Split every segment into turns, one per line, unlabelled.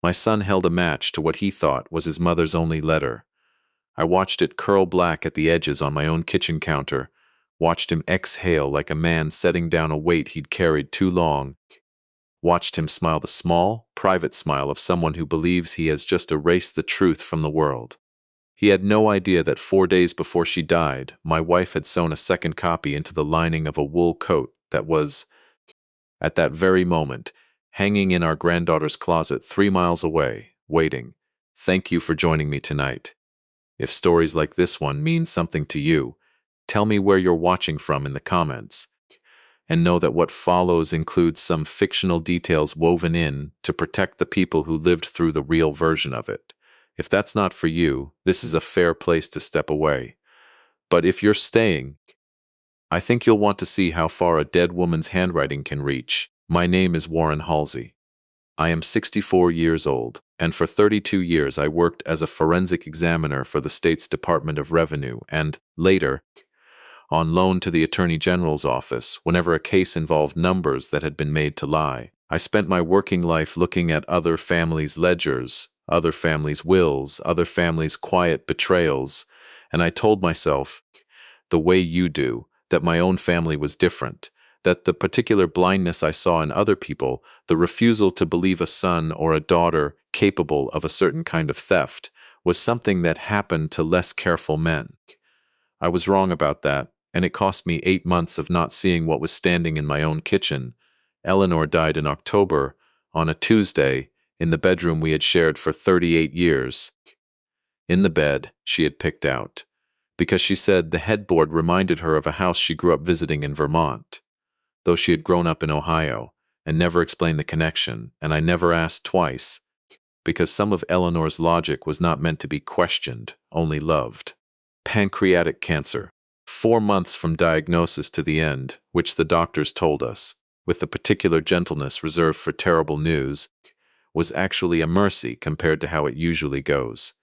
My son held a match to what he thought was his mother's only letter. I watched it curl black at the edges on my own kitchen counter, watched him exhale like a man setting down a weight he'd carried too long, watched him smile the small, private smile of someone who believes he has just erased the truth from the world. He had no idea that 4 days before she died, my wife had sewn a second copy into the lining of a wool coat that was, at that very moment, hanging in our granddaughter's closet 3 miles away, waiting. Thank you for joining me tonight. If stories like this one mean something to you, tell me where you're watching from in the comments. And know that what follows includes some fictional details woven in to protect the people who lived through the real version of it. If that's not for you, this is a fair place to step away. But if you're staying, I think you'll want to see how far a dead woman's handwriting can reach. My name is Warren Halsey. I am 64 years old, and for 32 years I worked as a forensic examiner for the state's Department of Revenue and, later, on loan to the Attorney General's office whenever a case involved numbers that had been made to lie. I spent my working life looking at other families' ledgers, other families' wills, other families' quiet betrayals, and I told myself, the way you do, that my own family was different, that the particular blindness I saw in other people, the refusal to believe a son or a daughter capable of a certain kind of theft, was something that happened to less careful men. I was wrong about that, and it cost me 8 months of not seeing what was standing in my own kitchen. Eleanor died in October, on a Tuesday, in the bedroom we had shared for 38 years. In the bed she had picked out, because she said the headboard reminded her of a house she grew up visiting in Vermont. Though she had grown up in Ohio, and never explained the connection, and I never asked twice, because some of Eleanor's logic was not meant to be questioned, only loved. Pancreatic cancer. 4 months from diagnosis to the end, which the doctors told us, with the particular gentleness reserved for terrible news, was actually a mercy compared to how it usually goes.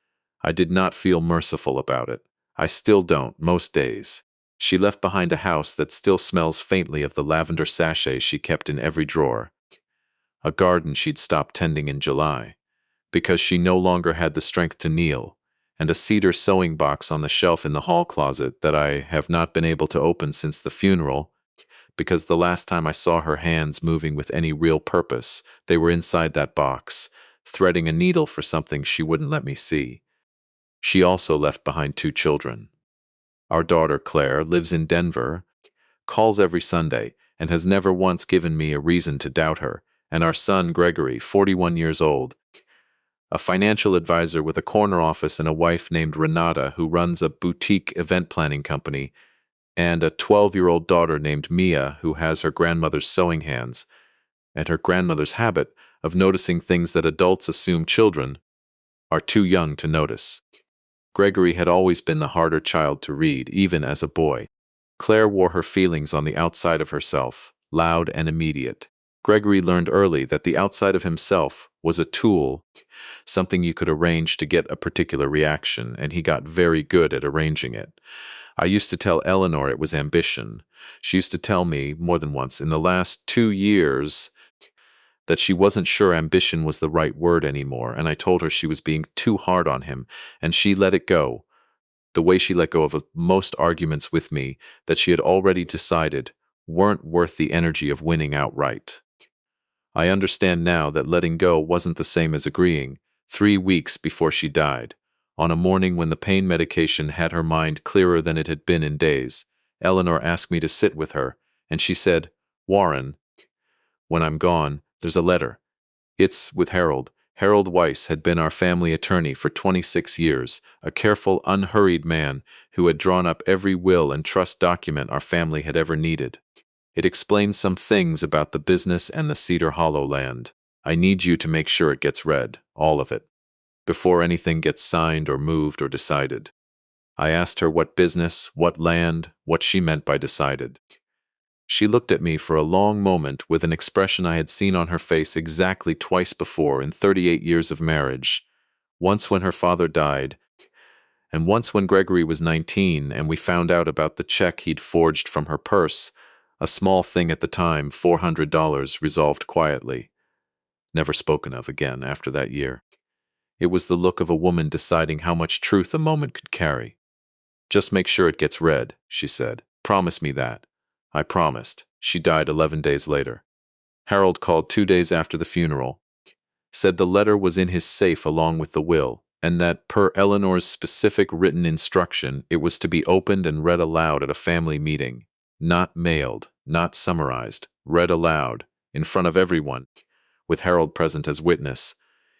I did not feel merciful about it. I still don't, most days. She left behind a house that still smells faintly of the lavender sachets she kept in every drawer, a garden she'd stopped tending in July, because she no longer had the strength to kneel, and a cedar sewing box on the shelf in the hall closet that I have not been able to open since the funeral, because the last time I saw her hands moving with any real purpose, they were inside that box, threading a needle for something she wouldn't let me see. She also left behind 2 children. Our daughter, Claire, lives in Denver, calls every Sunday, and has never once given me a reason to doubt her, and our son, Gregory, 41 years old, a financial advisor with a corner office and a wife named Renata who runs a boutique event planning company, and a 12-year-old daughter named Mia who has her grandmother's sewing hands, and her grandmother's habit of noticing things that adults assume children are too young to notice. Gregory had always been the harder child to read, even as a boy. Claire wore her feelings on the outside of herself, loud and immediate. Gregory learned early that the outside of himself was a tool, something you could arrange to get a particular reaction, and he got very good at arranging it. I used to tell Eleanor it was ambition. She used to tell me, more than once, in the last 2 years, that she wasn't sure ambition was the right word anymore, and I told her she was being too hard on him, and she let it go, the way she let go of most arguments with me that she had already decided weren't worth the energy of winning outright. I understand now that letting go wasn't the same as agreeing. 3 weeks before she died, on a morning when the pain medication had her mind clearer than it had been in days, Eleanor asked me to sit with her, and she said, "Warren, when I'm gone, there's a letter. It's with Harold. Harold Weiss had been our family attorney for 26 years, a careful, unhurried man who had drawn up every will and trust document our family had ever needed. It explains some things about the business and the Cedar Hollow land. I need you to make sure it gets read, all of it, before anything gets signed or moved or decided." I asked her what business, what land, what she meant by decided. She looked at me for a long moment with an expression I had seen on her face exactly twice before in 38 years of marriage, once when her father died, and once when Gregory was 19 and we found out about the check he'd forged from her purse, a small thing at the time, $400, resolved quietly. never spoken of again after that year. It was the look of a woman deciding how much truth a moment could carry. "Just make sure it gets read," she said. "Promise me that." I promised. She died 11 days later. Harold called 2 days after the funeral, said the letter was in his safe along with the will, and that, per Eleanor's specific written instruction, it was to be opened and read aloud at a family meeting. Not mailed, not summarized, read aloud, in front of everyone, with Harold present as witness.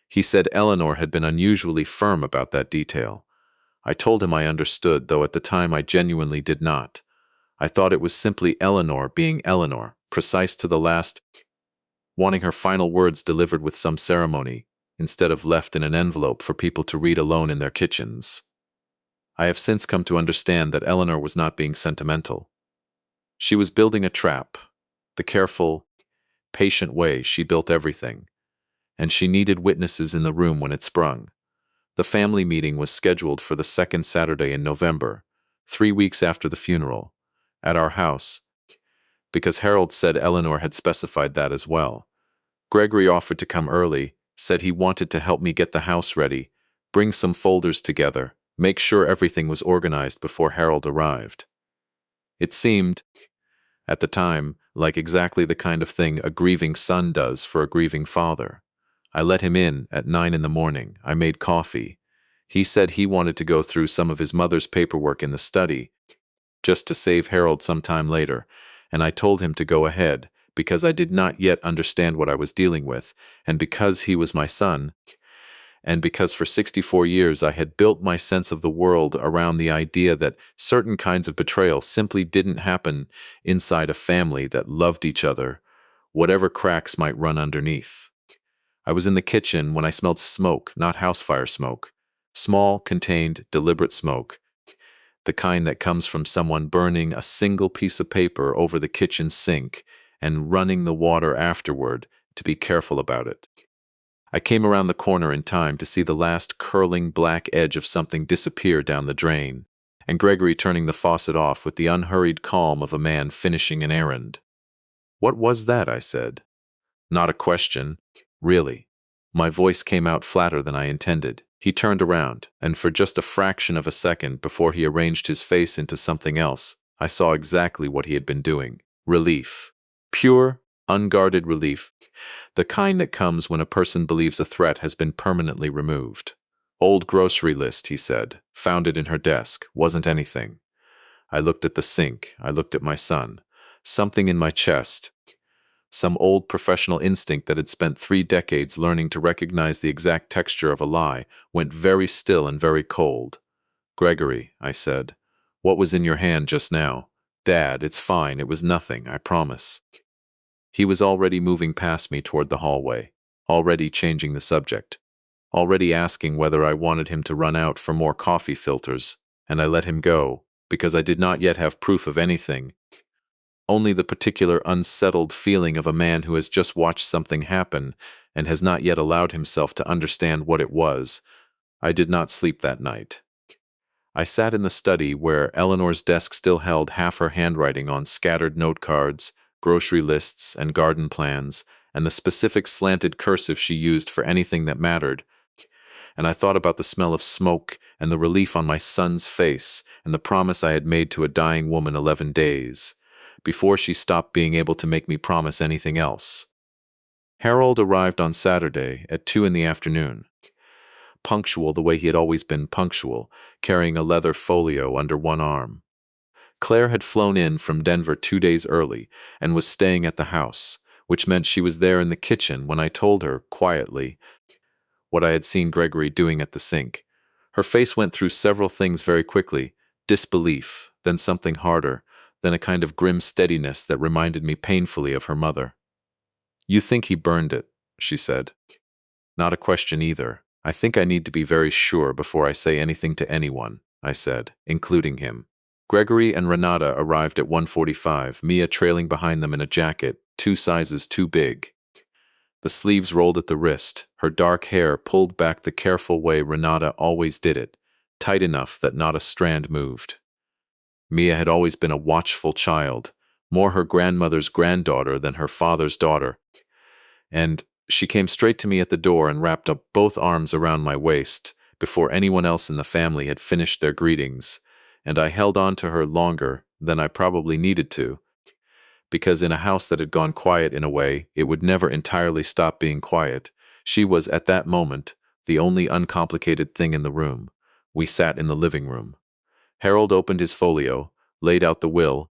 He said Eleanor had been unusually firm about that detail. I told him I understood, though at the time I genuinely did not. I thought it was simply Eleanor being Eleanor, precise to the last, wanting her final words delivered with some ceremony, instead of left in an envelope for people to read alone in their kitchens. I have since come to understand that Eleanor was not being sentimental. She was building a trap, the careful, patient way she built everything, and she needed witnesses in the room when it sprung. The family meeting was scheduled for the second Saturday in November, 3 weeks after the funeral, at our house, because Harold said Eleanor had specified that as well. Gregory offered to come early, said he wanted to help me get the house ready, bring some folders together, make sure everything was organized before Harold arrived. It seemed, at the time, like exactly the kind of thing a grieving son does for a grieving father. I let him in at 9 in the morning. I made coffee. He said he wanted to go through some of his mother's paperwork in the study, just to save Harold some time later, and I told him to go ahead, because I did not yet understand what I was dealing with, and because he was my son, and because for 64 years I had built my sense of the world around the idea that certain kinds of betrayal simply didn't happen inside a family that loved each other, whatever cracks might run underneath. I was in the kitchen when I smelled smoke, not house fire smoke. Small, contained, deliberate smoke, the kind that comes from someone burning a single piece of paper over the kitchen sink and running the water afterward to be careful about it. I came around the corner in time to see the last curling black edge of something disappear down the drain, and Gregory turning the faucet off with the unhurried calm of a man finishing an errand. "What was that?" I said. Not a question, really. My voice came out flatter than I intended. He turned around, and for just a fraction of a second before he arranged his face into something else, I saw exactly what he had been doing. Relief. Pure, unguarded relief. The kind that comes when a person believes a threat has been permanently removed. "Old grocery list," he said. "Found it in her desk. Wasn't anything." I looked at the sink. I looked at my son. Something in my chest, some old professional instinct that had spent 3 decades learning to recognize the exact texture of a lie, went very still and very cold. "Gregory," I said, "what was in your hand just now?" "Dad, it's fine. It was nothing, I promise." He was already moving past me toward the hallway, already changing the subject, already asking whether I wanted him to run out for more coffee filters, and I let him go, because I did not yet have proof of anything, only the particular unsettled feeling of a man who has just watched something happen and has not yet allowed himself to understand what it was. I did not sleep that night. I sat in the study where Eleanor's desk still held half her handwriting on scattered note cards, grocery lists, and garden plans, and the specific slanted cursive she used for anything that mattered. And I thought about the smell of smoke and the relief on my son's face and the promise I had made to a dying woman 11 days, before she stopped being able to make me promise anything else. Harold arrived on Saturday at 2 in the afternoon, punctual the way he had always been punctual, carrying a leather folio under one arm. Claire had flown in from Denver 2 days early and was staying at the house, which meant she was there in the kitchen when I told her, quietly, what I had seen Gregory doing at the sink. Her face went through several things very quickly: disbelief, then something harder, then a kind of grim steadiness that reminded me painfully of her mother. "You think he burned it," she said. "Not a question either. I think I need to be very sure before I say anything to anyone," I said, including him. Gregory and Renata arrived at 1:45, Mia trailing behind them in a jacket, 2 sizes too big. The sleeves rolled at the wrist, her dark hair pulled back the careful way Renata always did it, tight enough that not a strand moved. Mia had always been a watchful child, more her grandmother's granddaughter than her father's daughter, and She came straight to me at the door and wrapped up both arms around my waist before anyone else in the family had finished their greetings, and I held on to her longer than I probably needed to, because in a house that had gone quiet in a way, it would never entirely stop being quiet. She was, at that moment, the only uncomplicated thing in the room. We sat in the living room. Harold opened his folio, laid out the will,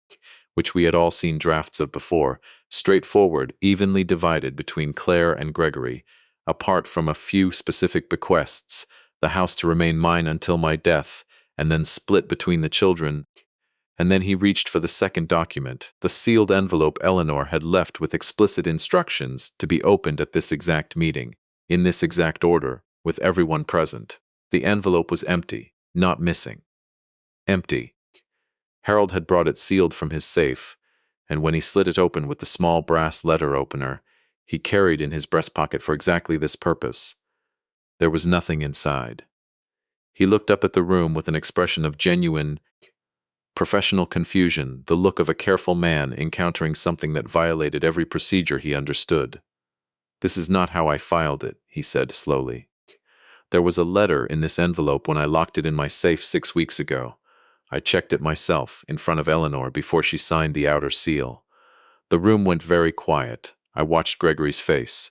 which we had all seen drafts of before, straightforward, evenly divided between Claire and Gregory, apart from a few specific bequests, the house to remain mine until my death, and then split between the children. And then he reached for the second document, the sealed envelope Eleanor had left with explicit instructions to be opened at this exact meeting, in this exact order, with everyone present. The envelope was empty, not missing. Empty. Harold had brought it sealed from his safe, and when he slid it open with the small brass letter opener he carried in his breast pocket for exactly this purpose, there was nothing inside. He looked up at the room with an expression of genuine, professional confusion, the look of a careful man encountering something that violated every procedure he understood. "This is not how I filed it," he said slowly. "There was a letter in this envelope when I locked it in my safe 6 weeks ago. I checked it myself, in front of Eleanor, before she signed the outer seal." The room went very quiet. I watched Gregory's face.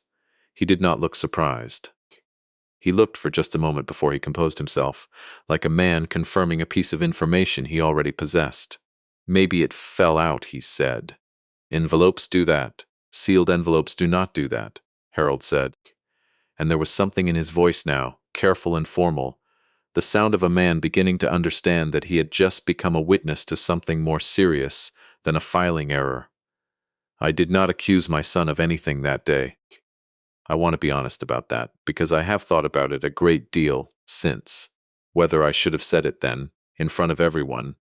He did not look surprised. He looked for just a moment before he composed himself, like a man confirming a piece of information he already possessed. "Maybe it fell out," he said. "Envelopes do that. Sealed envelopes do not do that," Harold said. And there was something in his voice now, careful and formal, the sound of a man beginning to understand that he had just become a witness to something more serious than a filing error. I did not accuse my son of anything that day. I want to be honest about that, because I have thought about it a great deal since. Whether I should have said it then, in front of everyone,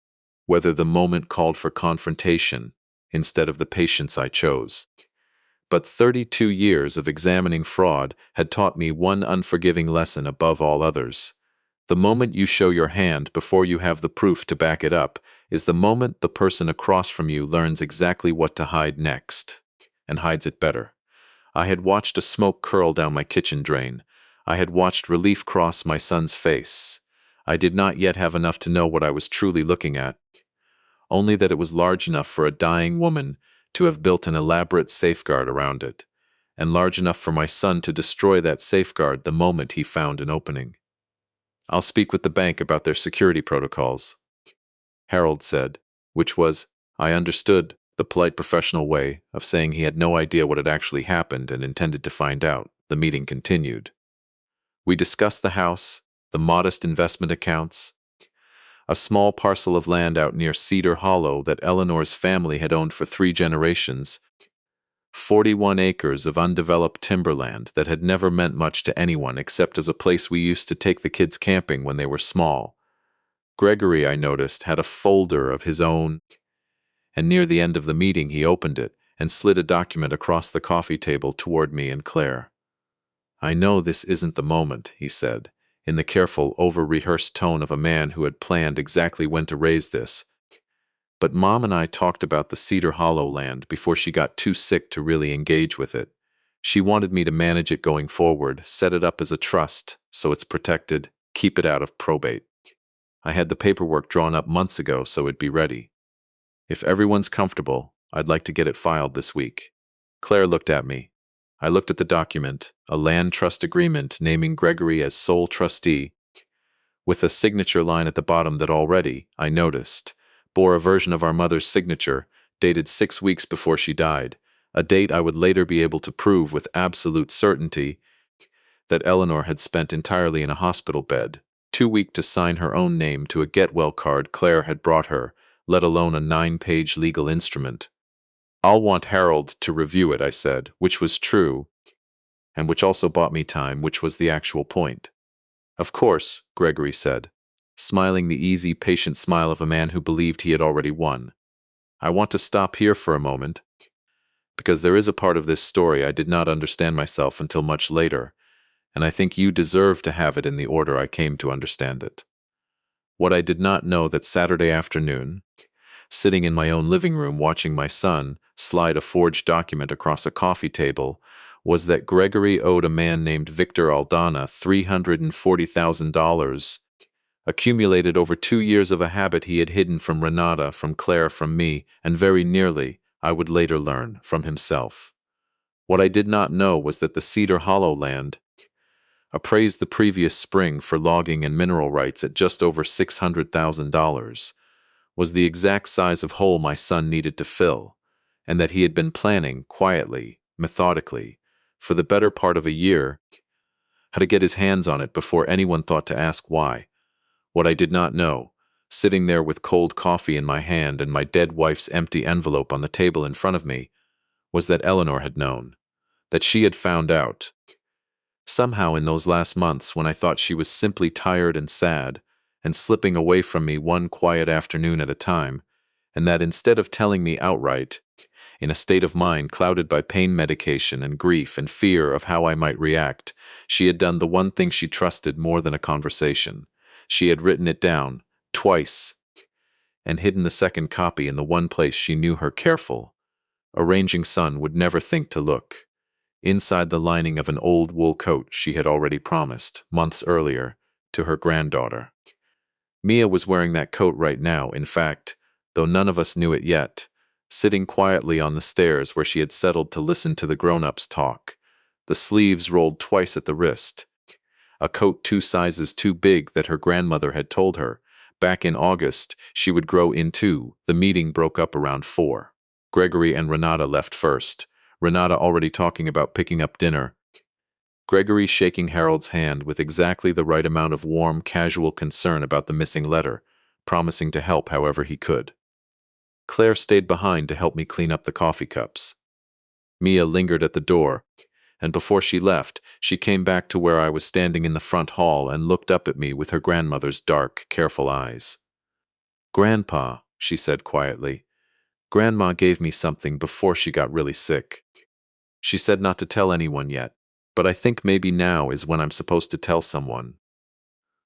whether the moment called for confrontation instead of the patience I chose. But 32 years of examining fraud had taught me one unforgiving lesson above all others. The moment you show your hand before you have the proof to back it up is the moment the person across from you learns exactly what to hide next, and hides it better. I had watched a smoke curl down my kitchen drain. I had watched relief cross my son's face. I did not yet have enough to know what I was truly looking at, only that it was large enough for a dying woman to have built an elaborate safeguard around it, and large enough for my son to destroy that safeguard the moment he found an opening. "I'll speak with the bank about their security protocols," Harold said, which was, I understood, the polite professional way of saying he had no idea what had actually happened and intended to find out. The meeting continued. We discussed the house, the modest investment accounts, a small parcel of land out near Cedar Hollow that Eleanor's family had owned for 3 generations, 41 acres of undeveloped timberland that had never meant much to anyone except as a place we used to take the kids camping when they were small. Gregory, I noticed, had a folder of his own, and near the end of the meeting he opened it and slid a document across the coffee table toward me and Claire. "I know this isn't the moment," he said, in the careful, over-rehearsed tone of a man who had planned exactly when to raise this, "but Mom and I talked about the Cedar Hollow land before she got too sick to really engage with it. She wanted me to manage it going forward, set it up as a trust, so it's protected, keep it out of probate. I had the paperwork drawn up months ago, so it'd be ready. If everyone's comfortable, I'd like to get it filed this week." Claire looked at me. I looked at the document, a land trust agreement naming Gregory as sole trustee, with a signature line at the bottom that already, I noticed, bore a version of our mother's signature, dated 6 weeks before she died, a date I would later be able to prove with absolute certainty that Eleanor had spent entirely in a hospital bed, too weak to sign her own name to a get-well card Claire had brought her, let alone a 9-page legal instrument. "I'll want Harold to review it," I said, which was true, and which also bought me time, which was the actual point. "Of course," Gregory said, smiling the easy, patient smile of a man who believed he had already won. "I want to stop here for a moment, because there is a part of this story I did not understand myself until much later, and I think you deserve to have it in the order I came to understand it. What I did not know that Saturday afternoon, sitting in my own living room watching my son slide a forged document across a coffee table, was that Gregory owed a man named Victor Aldana $340,000, accumulated over 2 years of a habit he had hidden from Renata, from Claire, from me, and very nearly, I would later learn, from himself. What I did not know was that the Cedar Hollow land, appraised the previous spring for logging and mineral rights at just over $600,000, was the exact size of hole my son needed to fill, and that he had been planning, quietly, methodically, for the better part of a year, how to get his hands on it before anyone thought to ask why. What I did not know, sitting there with cold coffee in my hand and my dead wife's empty envelope on the table in front of me, was that Eleanor had known, that she had found out. Somehow in those last months when I thought she was simply tired and sad, and slipping away from me one quiet afternoon at a time, and that instead of telling me outright, in a state of mind clouded by pain medication and grief and fear of how I might react, she had done the one thing she trusted more than a conversation. She had written it down, twice, and hidden the second copy in the one place she knew her careful, arranging son would never think to look. Inside the lining of an old wool coat she had already promised, months earlier, to her granddaughter. Mia was wearing that coat right now, in fact, though none of us knew it yet, sitting quietly on the stairs where she had settled to listen to the grown-ups talk, the sleeves rolled twice at the wrist, a coat 2 sizes too big that her grandmother had told her, back in August, she would grow into. The meeting broke up around 4. Gregory and Renata left first, Renata already talking about picking up dinner, Gregory shaking Harold's hand with exactly the right amount of warm, casual concern about the missing letter, promising to help however he could. Claire stayed behind to help me clean up the coffee cups. Mia lingered at the door, and before she left, she came back to where I was standing in the front hall and looked up at me with her grandmother's dark, careful eyes. "Grandpa," she said quietly, "Grandma gave me something before she got really sick. She said not to tell anyone yet, but I think maybe now is when I'm supposed to tell someone."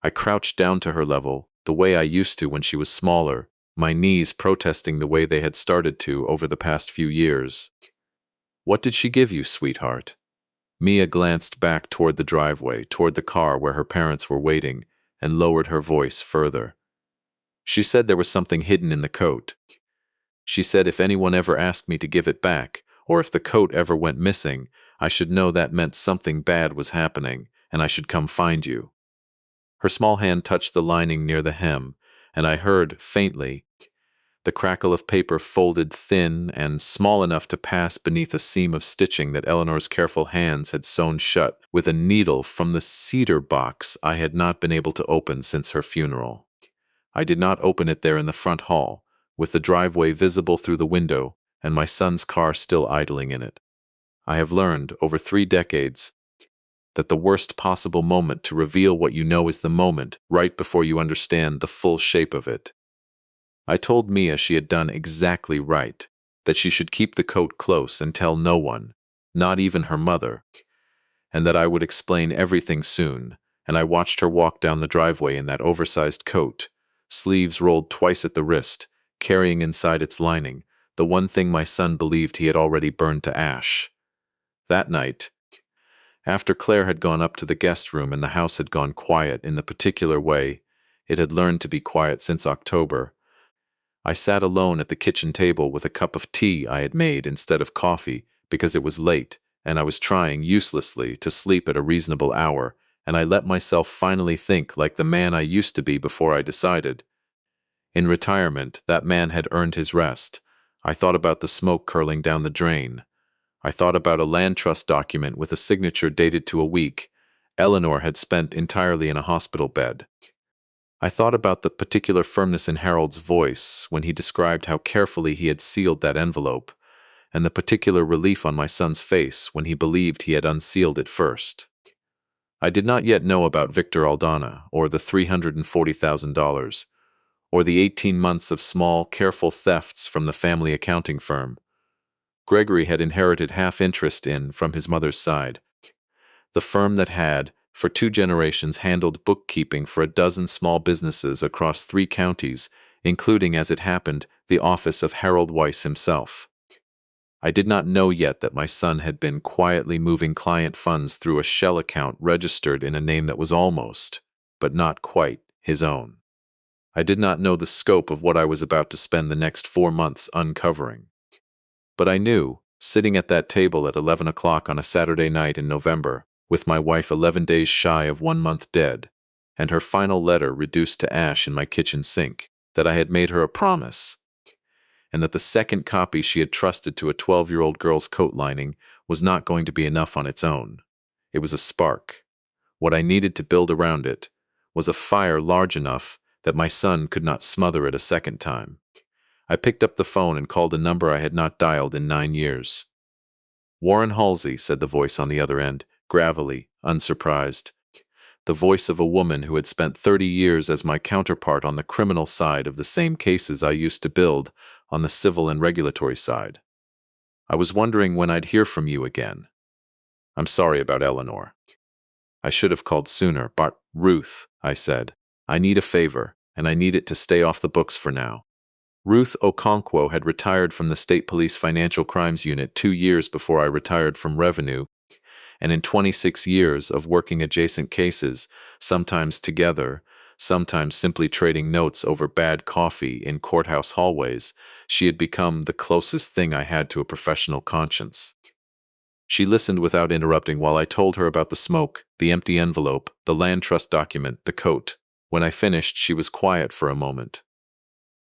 I crouched down to her level, the way I used to when she was smaller, my knees protesting the way they had started to over the past few years. "What did she give you, sweetheart?" Mia glanced back toward the driveway, toward the car where her parents were waiting, and lowered her voice further. "She said there was something hidden in the coat. She said if anyone ever asked me to give it back, or if the coat ever went missing, I should know that meant something bad was happening, and I should come find you." Her small hand touched the lining near the hem, and I heard, faintly, the crackle of paper folded thin and small enough to pass beneath a seam of stitching that Eleanor's careful hands had sewn shut with a needle from the cedar box I had not been able to open since her funeral. I did not open it there in the front hall, with the driveway visible through the window and my son's car still idling in it. I have learned, over 3 decades, that the worst possible moment to reveal what you know is the moment right before you understand the full shape of it. I told Mia she had done exactly right, that she should keep the coat close and tell no one, not even her mother, and that I would explain everything soon, and I watched her walk down the driveway in that oversized coat, sleeves rolled twice at the wrist, carrying inside its lining the one thing my son believed he had already burned to ash. That night, after Claire had gone up to the guest room and the house had gone quiet in the particular way it had learned to be quiet since October, I sat alone at the kitchen table with a cup of tea I had made instead of coffee because it was late and I was trying uselessly to sleep at a reasonable hour, and I let myself finally think like the man I used to be before I decided. In retirement, that man had earned his rest. I thought about the smoke curling down the drain. I thought about a land trust document with a signature dated to a week Eleanor had spent entirely in a hospital bed. I thought about the particular firmness in Harold's voice when he described how carefully he had sealed that envelope, and the particular relief on my son's face when he believed he had unsealed it first. I did not yet know about Victor Aldana, or the $340,000, or the 18 months of small, careful thefts from the family accounting firm Gregory had inherited half interest in from his mother's side, the firm that had, for 2 generations, handled bookkeeping for a dozen small businesses across 3 counties, including, as it happened, the office of Harold Weiss himself. I did not know yet that my son had been quietly moving client funds through a shell account registered in a name that was almost, but not quite, his own. I did not know the scope of what I was about to spend the next 4 months uncovering. But I knew, sitting at that table at 11 o'clock on a Saturday night in November, with my wife 11 days shy of 1 month dead, and her final letter reduced to ash in my kitchen sink, that I had made her a promise, and that the second copy she had trusted to a 12-year-old girl's coat lining was not going to be enough on its own. It was a spark. What I needed to build around it was a fire large enough that my son could not smother it a second time. I picked up the phone and called a number I had not dialed in 9 years. "Warren Halsey," said the voice on the other end, gravelly, unsurprised. The voice of a woman who had spent 30 years as my counterpart on the criminal side of the same cases I used to build on the civil and regulatory side. "I was wondering when I'd hear from you again. I'm sorry about Eleanor. I should have called sooner, but Ruth," I said, "I need a favor, and I need it to stay off the books for now." Ruth Okonkwo had retired from the State Police Financial Crimes Unit 2 years before I retired from Revenue, and in 26 years of working adjacent cases, sometimes together, sometimes simply trading notes over bad coffee in courthouse hallways, she had become the closest thing I had to a professional conscience. She listened without interrupting while I told her about the smoke, the empty envelope, the land trust document, the coat. When I finished, she was quiet for a moment.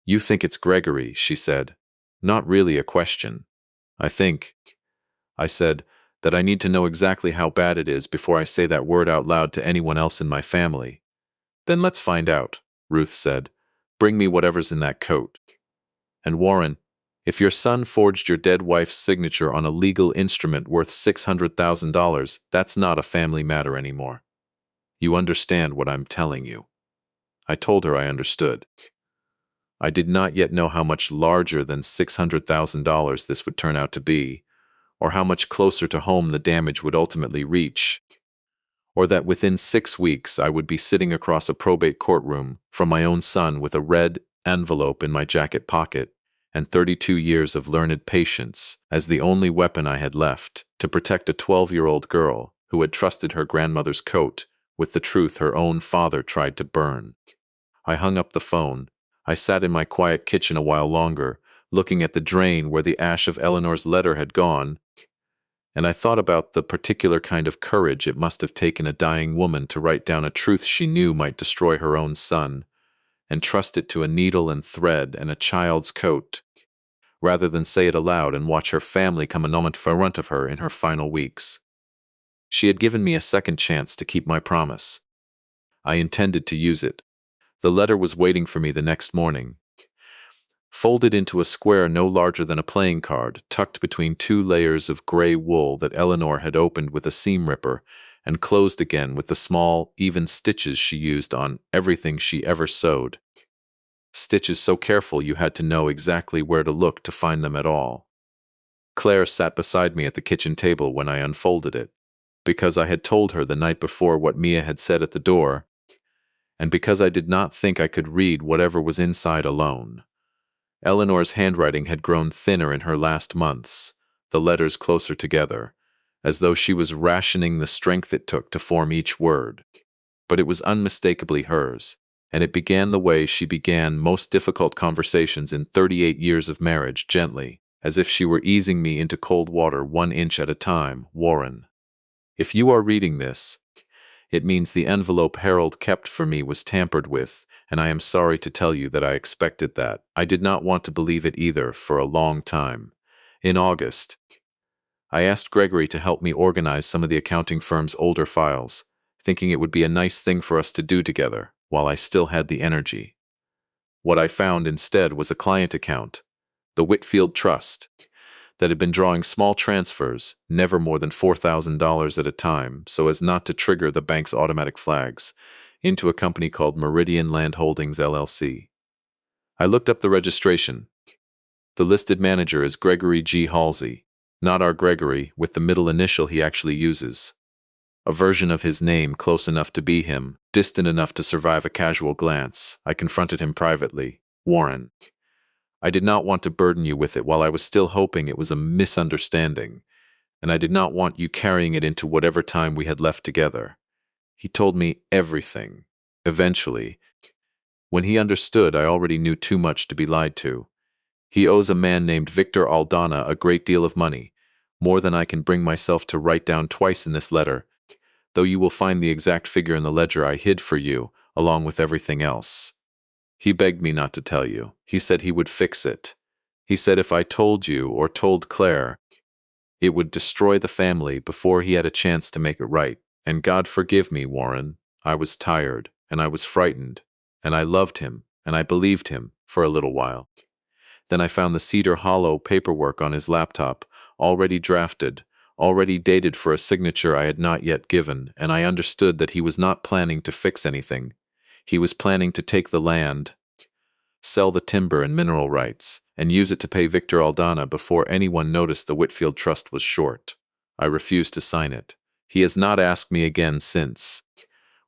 "You think it's Gregory," she said. "Not really a question. I think," I said, "that I need to know exactly how bad it is before I say that word out loud to anyone else in my family." "Then let's find out," Ruth said. "Bring me whatever's in that coat. And Warren, if your son forged your dead wife's signature on a legal instrument worth $600,000, that's not a family matter anymore. You understand what I'm telling you." I told her I understood. I did not yet know how much larger than $600,000 this would turn out to be, or how much closer to home the damage would ultimately reach, or that within 6 weeks I would be sitting across a probate courtroom from my own son with a red envelope in my jacket pocket and 32 years of learned patience as the only weapon I had left to protect a 12-year-old girl who had trusted her grandmother's coat with the truth her own father tried to burn. I hung up the phone. I sat in my quiet kitchen a while longer, looking at the drain where the ash of Eleanor's letter had gone, and I thought about the particular kind of courage it must have taken a dying woman to write down a truth she knew might destroy her own son, and trust it to a needle and thread and a child's coat, rather than say it aloud and watch her family come in front of her in her final weeks. She had given me a second chance to keep my promise. I intended to use it. The letter was waiting for me the next morning, folded into a square no larger than a playing card, tucked between 2 layers of gray wool that Eleanor had opened with a seam ripper and closed again with the small, even stitches she used on everything she ever sewed. Stitches so careful you had to know exactly where to look to find them at all. Claire sat beside me at the kitchen table when I unfolded it, because I had told her the night before what Mia had said at the door, and because I did not think I could read whatever was inside alone. Eleanor's handwriting had grown thinner in her last months, the letters closer together, as though she was rationing the strength it took to form each word. But it was unmistakably hers, and it began the way she began most difficult conversations in 38 years of marriage, gently, as if she were easing me into cold water 1 inch at a time. "Warren, if you are reading this, it means the envelope Harold kept for me was tampered with, and I am sorry to tell you that I expected that. I did not want to believe it either for a long time. In August, I asked Gregory to help me organize some of the accounting firm's older files, thinking it would be a nice thing for us to do together while I still had the energy. What I found instead was a client account, the Whitfield Trust, that had been drawing small transfers, never more than $4,000 at a time, so as not to trigger the bank's automatic flags, into a company called Meridian Land Holdings, LLC. I looked up the registration. The listed manager is Gregory G. Halsey, not our Gregory, with the middle initial he actually uses. A version of his name close enough to be him, distant enough to survive a casual glance. I confronted him privately. "Warren, I did not want to burden you with it while I was still hoping it was a misunderstanding, and I did not want you carrying it into whatever time we had left together. He told me everything. Eventually, when he understood, I already knew too much to be lied to. He owes a man named Victor Aldana a great deal of money, more than I can bring myself to write down twice in this letter, though you will find the exact figure in the ledger I hid for you, along with everything else. He begged me not to tell you. He said he would fix it. He said if I told you or told Claire, it would destroy the family before he had a chance to make it right. And God forgive me, Warren. I was tired, and I was frightened, and I loved him, and I believed him for a little while. Then I found the Cedar Hollow paperwork on his laptop, already drafted, already dated for a signature I had not yet given, and I understood that he was not planning to fix anything. He was planning to take the land, sell the timber and mineral rights, and use it to pay Victor Aldana before anyone noticed the Whitfield Trust was short. I refused to sign it. He has not asked me again since,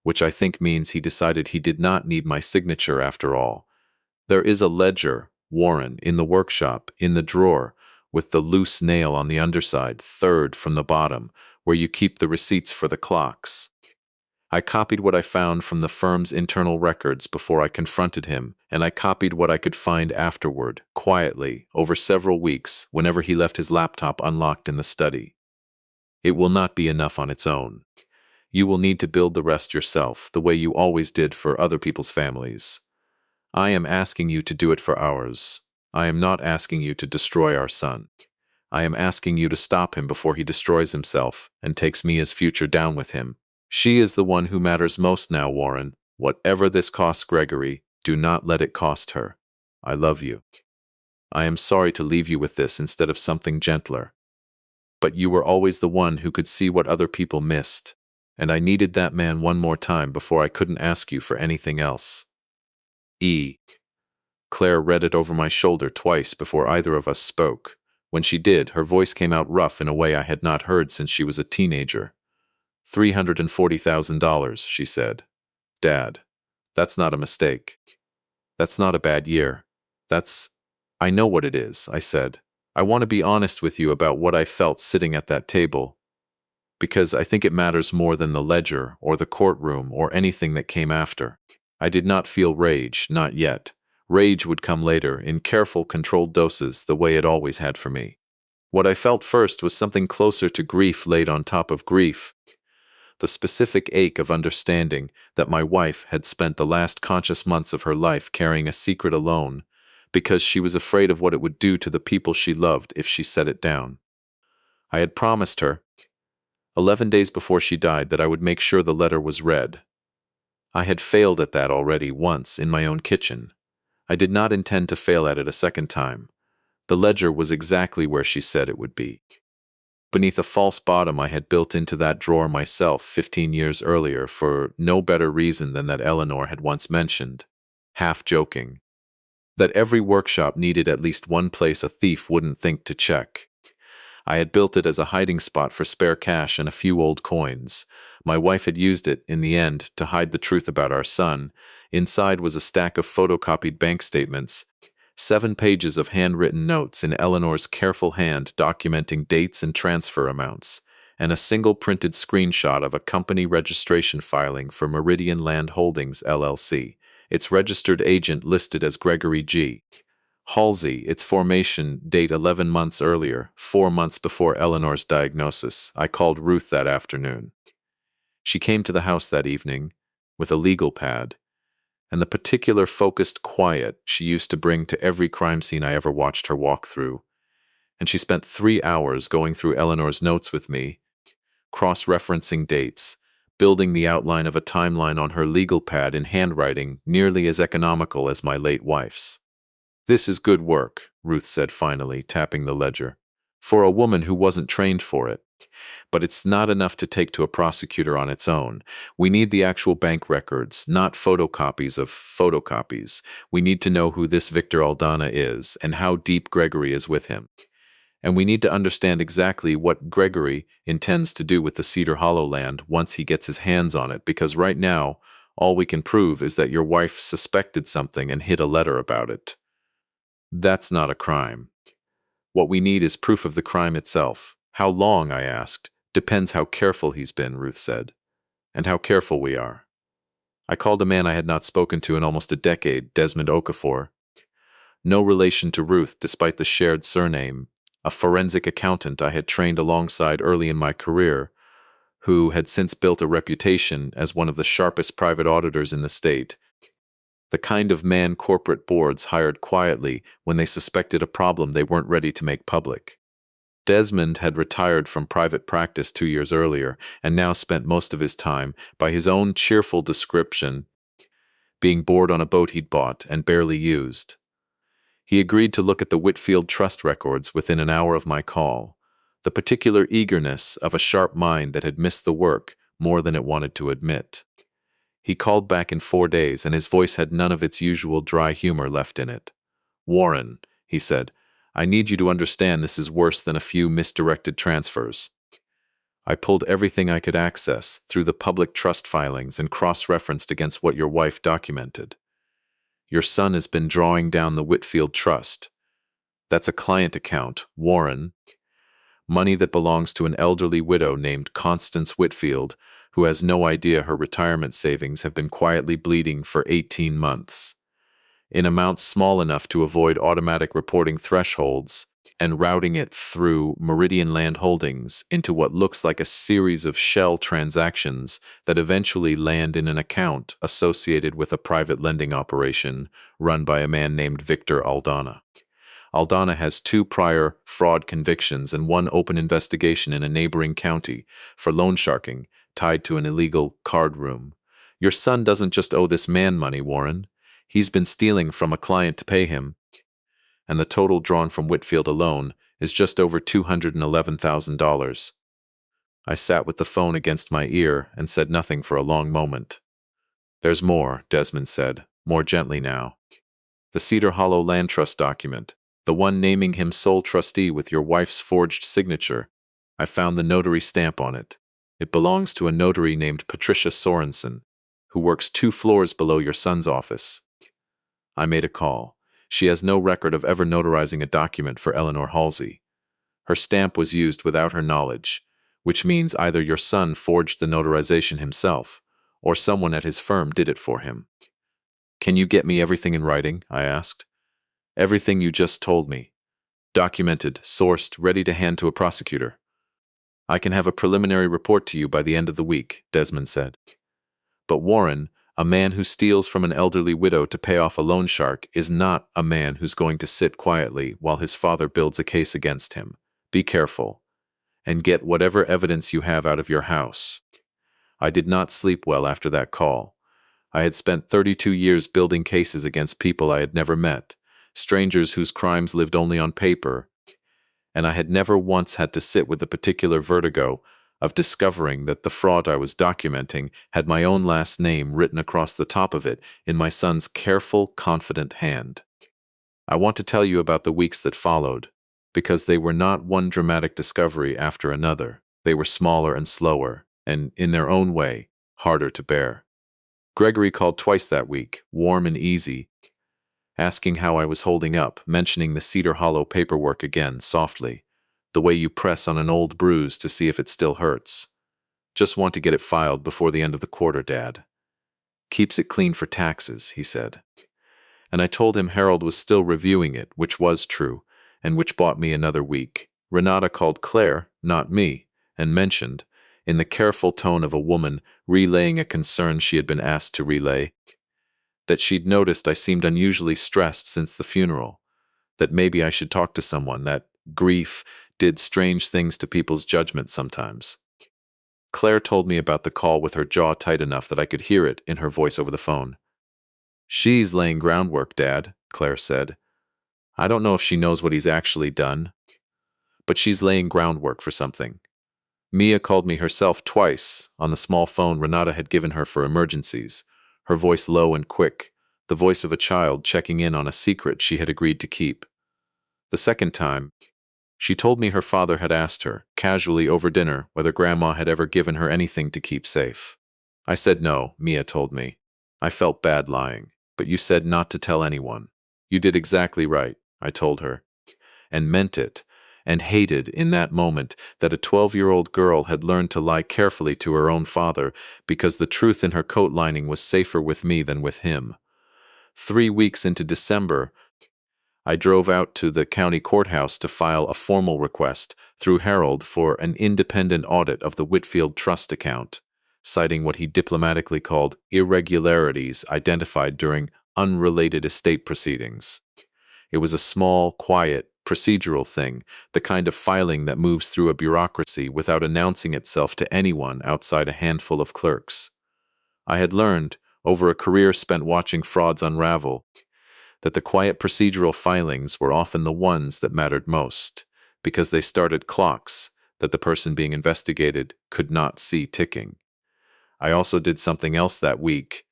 which I think means he decided he did not need my signature after all. There is a ledger, Warren, in the workshop, in the drawer, with the loose nail on the underside, third from the bottom, where you keep the receipts for the clocks. I copied what I found from the firm's internal records before I confronted him, and I copied what I could find afterward, quietly, over several weeks, whenever he left his laptop unlocked in the study. It will not be enough on its own. You will need to build the rest yourself, the way you always did for other people's families. I am asking you to do it for ours. I am not asking you to destroy our son. I am asking you to stop him before he destroys himself and takes me as future down with him. She is the one who matters most now, Warren. Whatever this costs Gregory, do not let it cost her. I love you. I am sorry to leave you with this instead of something gentler. But you were always the one who could see what other people missed, and I needed that man one more time before I couldn't ask you for anything else. E. Claire read it over my shoulder twice before either of us spoke. When she did, her voice came out rough in a way I had not heard since she was a teenager. $340,000, she said. Dad, that's not a mistake. That's not a bad year. I know what it is, I said. I want to be honest with you about what I felt sitting at that table, because I think it matters more than the ledger or the courtroom or anything that came after. I did not feel rage, not yet. Rage would come later, in careful, controlled doses, the way it always had for me. What I felt first was something closer to grief laid on top of grief. The specific ache of understanding that my wife had spent the last conscious months of her life carrying a secret alone, because she was afraid of what it would do to the people she loved if she set it down. I had promised her, 11 days before she died, that I would make sure the letter was read. I had failed at that already once in my own kitchen. I did not intend to fail at it a second time. The ledger was exactly where she said it would be. Beneath a false bottom I had built into that drawer myself 15 years earlier for no better reason than that Eleanor had once mentioned, half joking, that every workshop needed at least one place a thief wouldn't think to check. I had built it as a hiding spot for spare cash and a few old coins. My wife had used it, in the end, to hide the truth about our son. Inside was a stack of photocopied bank statements, 7 pages of handwritten notes in Eleanor's careful hand documenting dates and transfer amounts, and a single printed screenshot of a company registration filing for Meridian Land Holdings, LLC, its registered agent listed as Gregory G. Halsey, its formation date 11 months earlier, 4 months before Eleanor's diagnosis. I called Ruth that afternoon. She came to the house that evening with a legal pad, and the particular focused quiet she used to bring to every crime scene I ever watched her walk through. And she spent 3 hours going through Eleanor's notes with me, cross-referencing dates, building the outline of a timeline on her legal pad in handwriting nearly as economical as my late wife's. "This is good work," Ruth said finally, tapping the ledger, "for a woman who wasn't trained for it. But it's not enough to take to a prosecutor on its own. We need the actual bank records, not photocopies of photocopies. We need to know who this Victor Aldana is and how deep Gregory is with him. And we need to understand exactly what Gregory intends to do with the Cedar Hollow land once he gets his hands on it, because right now, all we can prove is that your wife suspected something and hid a letter about it." That's not a crime. What we need is proof of the crime itself. How long, I asked. Depends how careful he's been, Ruth said. And how careful we are. I called a man I had not spoken to in almost a decade, Desmond Okafor. No relation to Ruth, despite the shared surname. A forensic accountant I had trained alongside early in my career, who had since built a reputation as one of the sharpest private auditors in the state. The kind of man corporate boards hired quietly when they suspected a problem they weren't ready to make public. Desmond had retired from private practice 2 years earlier and now spent most of his time, by his own cheerful description, being bored on a boat he'd bought and barely used. He agreed to look at the Whitfield Trust records within an hour of my call, the particular eagerness of a sharp mind that had missed the work more than it wanted to admit. He called back in 4 days, and his voice had none of its usual dry humor left in it. "Warren," he said, "I need you to understand this is worse than a few misdirected transfers." I pulled everything I could access through the public trust filings and cross-referenced against what your wife documented. Your son has been drawing down the Whitfield Trust. That's a client account, Warren. Money that belongs to an elderly widow named Constance Whitfield, who has no idea her retirement savings have been quietly bleeding for 18 months. In amounts small enough to avoid automatic reporting thresholds, and routing it through Meridian Land Holdings into what looks like a series of shell transactions that eventually land in an account associated with a private lending operation run by a man named Victor Aldana. Aldana has 2 prior fraud convictions and 1 open investigation in a neighboring county for loan sharking tied to an illegal card room. Your son doesn't just owe this man money, Warren. He's been stealing from a client to pay him, and the total drawn from Whitfield alone is just over $211,000. I sat with the phone against my ear and said nothing for a long moment. "There's more," Desmond said, more gently now. "The Cedar Hollow Land Trust document, the one naming him sole trustee with your wife's forged signature. I found the notary stamp on it. It belongs to a notary named Patricia Sorensen, who works 2 floors below your son's office." I made a call. She has no record of ever notarizing a document for Eleanor Halsey. Her stamp was used without her knowledge, which means either your son forged the notarization himself, or someone at his firm did it for him. "Can you get me everything in writing?" I asked. "Everything you just told me. Documented, sourced, ready to hand to a prosecutor." "I can have a preliminary report to you by the end of the week," Desmond said. "But Warren, a man who steals from an elderly widow to pay off a loan shark is not a man who's going to sit quietly while his father builds a case against him. Be careful, and get whatever evidence you have out of your house." I did not sleep well after that call. I had spent 32 years building cases against people I had never met, strangers whose crimes lived only on paper, and I had never once had to sit with the particular vertigo of discovering that the fraud I was documenting had my own last name written across the top of it in my son's careful, confident hand. I want to tell you about the weeks that followed, because they were not one dramatic discovery after another. They were smaller and slower, and, in their own way, harder to bear. Gregory called twice that week, warm and easy, asking how I was holding up, mentioning the Cedar Hollow paperwork again, softly, the way you press on an old bruise to see if it still hurts. "Just want to get it filed before the end of the quarter, Dad. Keeps it clean for taxes," he said. And I told him Harold was still reviewing it, which was true, and which bought me another week. Renata called Claire, not me, and mentioned, in the careful tone of a woman relaying a concern she had been asked to relay, that she'd noticed I seemed unusually stressed since the funeral, that maybe I should talk to someone, that grief did strange things to people's judgment sometimes. Claire told me about the call with her jaw tight enough that I could hear it in her voice over the phone. "She's laying groundwork, Dad," Claire said. "I don't know if she knows what he's actually done, but she's laying groundwork for something. Mia called me herself twice on the small phone Renata had given her for emergencies, her voice low and quick, the voice of a child checking in on a secret she had agreed to keep. The second time, she told me her father had asked her, casually over dinner, whether Grandma had ever given her anything to keep safe. I said no, Mia told me. I felt bad lying, but you said not to tell anyone. You did exactly right. I told her, and meant it, and hated in that moment that a 12-year-old girl had learned to lie carefully to her own father because the truth in her coat lining was safer with me than with him. 3 weeks into December, I drove out to the county courthouse to file a formal request through Harold for an independent audit of the Whitfield Trust account, citing what he diplomatically called irregularities identified during unrelated estate proceedings. It was a small, quiet, procedural thing, the kind of filing that moves through a bureaucracy without announcing itself to anyone outside a handful of clerks. I had learned, over a career spent watching frauds unravel, that the quiet procedural filings were often the ones that mattered most, because they started clocks that the person being investigated could not see ticking. I also did something else that week,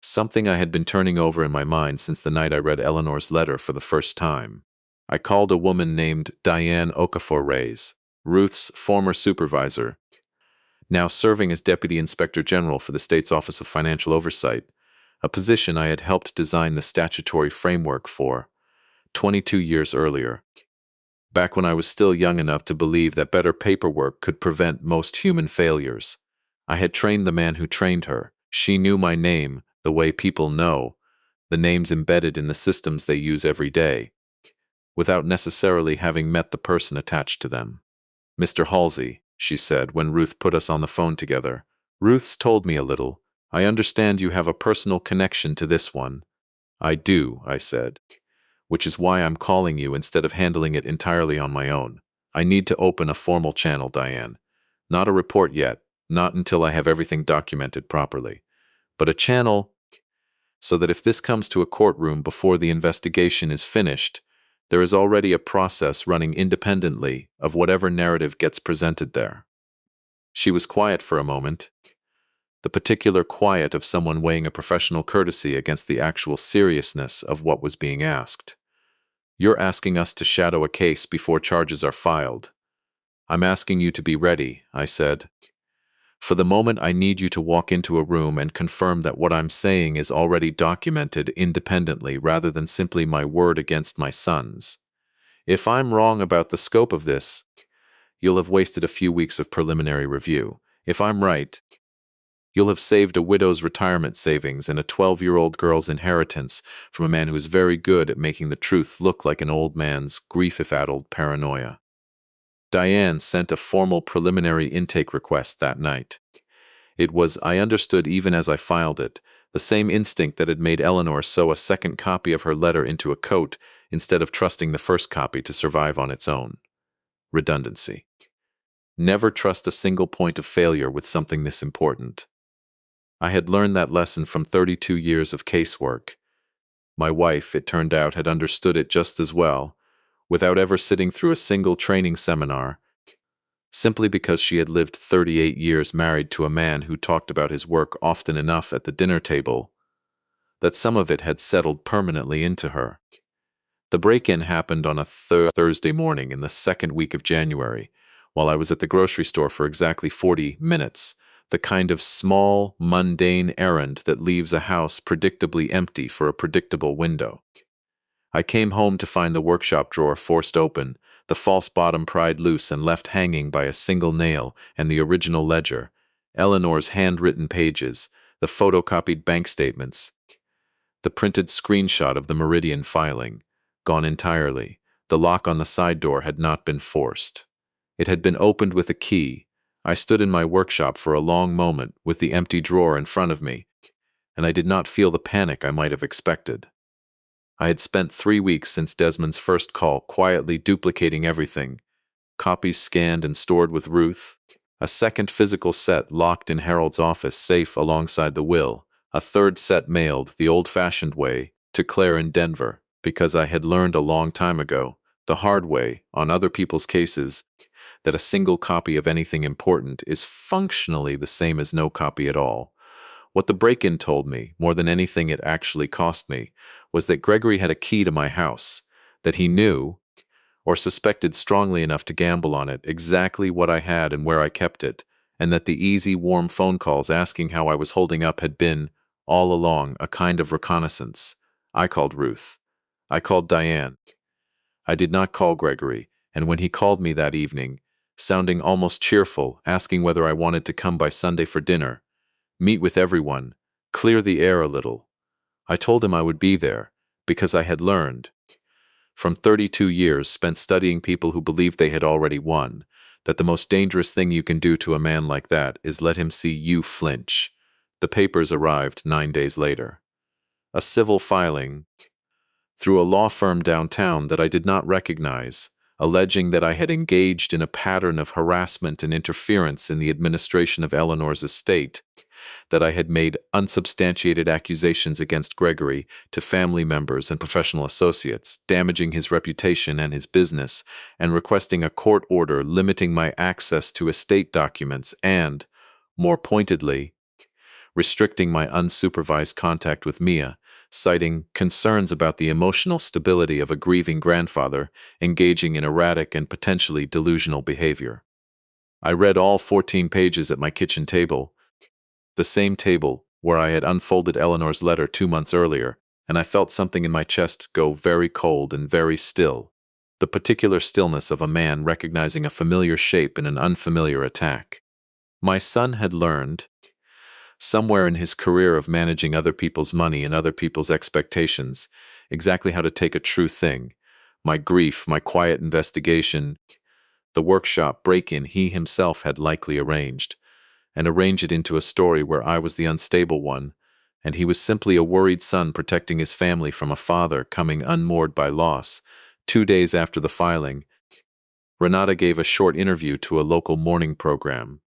something I had been turning over in my mind since the night I read Eleanor's letter for the first time. I called a woman named Diane Okafor-Reyes, Ruth's former supervisor, now serving as Deputy Inspector General for the state's Office of Financial Oversight, a position I had helped design the statutory framework for 22 years earlier, back when I was still young enough to believe that better paperwork could prevent most human failures. I had trained the man who trained her. She knew my name the way people know the names embedded in the systems they use every day, without necessarily having met the person attached to them. "Mr. Halsey," she said when Ruth put us on the phone together. "Ruth's told me a little. I understand you have a personal connection to this one." "I do," I said, "which is why I'm calling you instead of handling it entirely on my own. I need to open a formal channel, Diane. Not a report yet, not until I have everything documented properly, but a channel so that if this comes to a courtroom before the investigation is finished, there is already a process running independently of whatever narrative gets presented there." She was quiet for a moment, the particular quiet of someone weighing a professional courtesy against the actual seriousness of what was being asked. "You're asking us to shadow a case before charges are filed. I'm asking you to be ready," I said. "For the moment, I need you to walk into a room and confirm that what I'm saying is already documented independently rather than simply my word against my son's. If I'm wrong about the scope of this, you'll have wasted a few weeks of preliminary review. If I'm right, you'll have saved a widow's retirement savings and a 12-year-old girl's inheritance from a man who is very good at making the truth look like an old man's grief-addled paranoia." Diane sent a formal preliminary intake request that night. It was, I understood even as I filed it, the same instinct that had made Eleanor sew a second copy of her letter into a coat instead of trusting the first copy to survive on its own. Redundancy. Never trust a single point of failure with something this important. I had learned that lesson from 32 years of casework. My wife, it turned out, had understood it just as well, without ever sitting through a single training seminar, simply because she had lived 38 years married to a man who talked about his work often enough at the dinner table that some of it had settled permanently into her. The break-in happened on a Thursday morning in the second week of January, while I was at the grocery store for exactly 40 minutes, the kind of small, mundane errand that leaves a house predictably empty for a predictable window. I came home to find the workshop drawer forced open, the false bottom pried loose and left hanging by a single nail, and the original ledger, Eleanor's handwritten pages, the photocopied bank statements, the printed screenshot of the Meridian filing, gone entirely. The lock on the side door had not been forced. It had been opened with a key. I stood in my workshop for a long moment with the empty drawer in front of me, and I did not feel the panic I might have expected. I had spent 3 weeks since Desmond's first call quietly duplicating everything, copies scanned and stored with Ruth, a second physical set locked in Harold's office safe alongside the will, a third set mailed the old-fashioned way to Claire in Denver, because I had learned a long time ago, the hard way, on other people's cases, that a single copy of anything important is functionally the same as no copy at all. What the break-in told me, more than anything it actually cost me, was that Gregory had a key to my house, that he knew, or suspected strongly enough to gamble on it, exactly what I had and where I kept it, and that the easy, warm phone calls asking how I was holding up had been, all along, a kind of reconnaissance. I called Ruth. I called Diane. I did not call Gregory, and when he called me that evening, sounding almost cheerful, asking whether I wanted to come by Sunday for dinner, meet with everyone, clear the air a little, I told him I would be there, because I had learned, from 32 years spent studying people who believed they had already won, that the most dangerous thing you can do to a man like that is let him see you flinch. The papers arrived 9 days later. A civil filing through a law firm downtown that I did not recognize, alleging that I had engaged in a pattern of harassment and interference in the administration of Eleanor's estate, that I had made unsubstantiated accusations against Gregory to family members and professional associates, damaging his reputation and his business, and requesting a court order limiting my access to estate documents and, more pointedly, restricting my unsupervised contact with Mia, citing concerns about the emotional stability of a grieving grandfather engaging in erratic and potentially delusional behavior. I read all 14 pages at my kitchen table, the same table where I had unfolded Eleanor's letter 2 months earlier, and I felt something in my chest go very cold and very still, the particular stillness of a man recognizing a familiar shape in an unfamiliar attack. My son had learned, somewhere in his career of managing other people's money and other people's expectations, exactly how to take a true thing, my grief, my quiet investigation, the workshop break-in he himself had likely arranged, and arrange it into a story where I was the unstable one, and he was simply a worried son protecting his family from a father coming unmoored by loss. 2 days after the filing, Renata gave a short interview to a local morning program,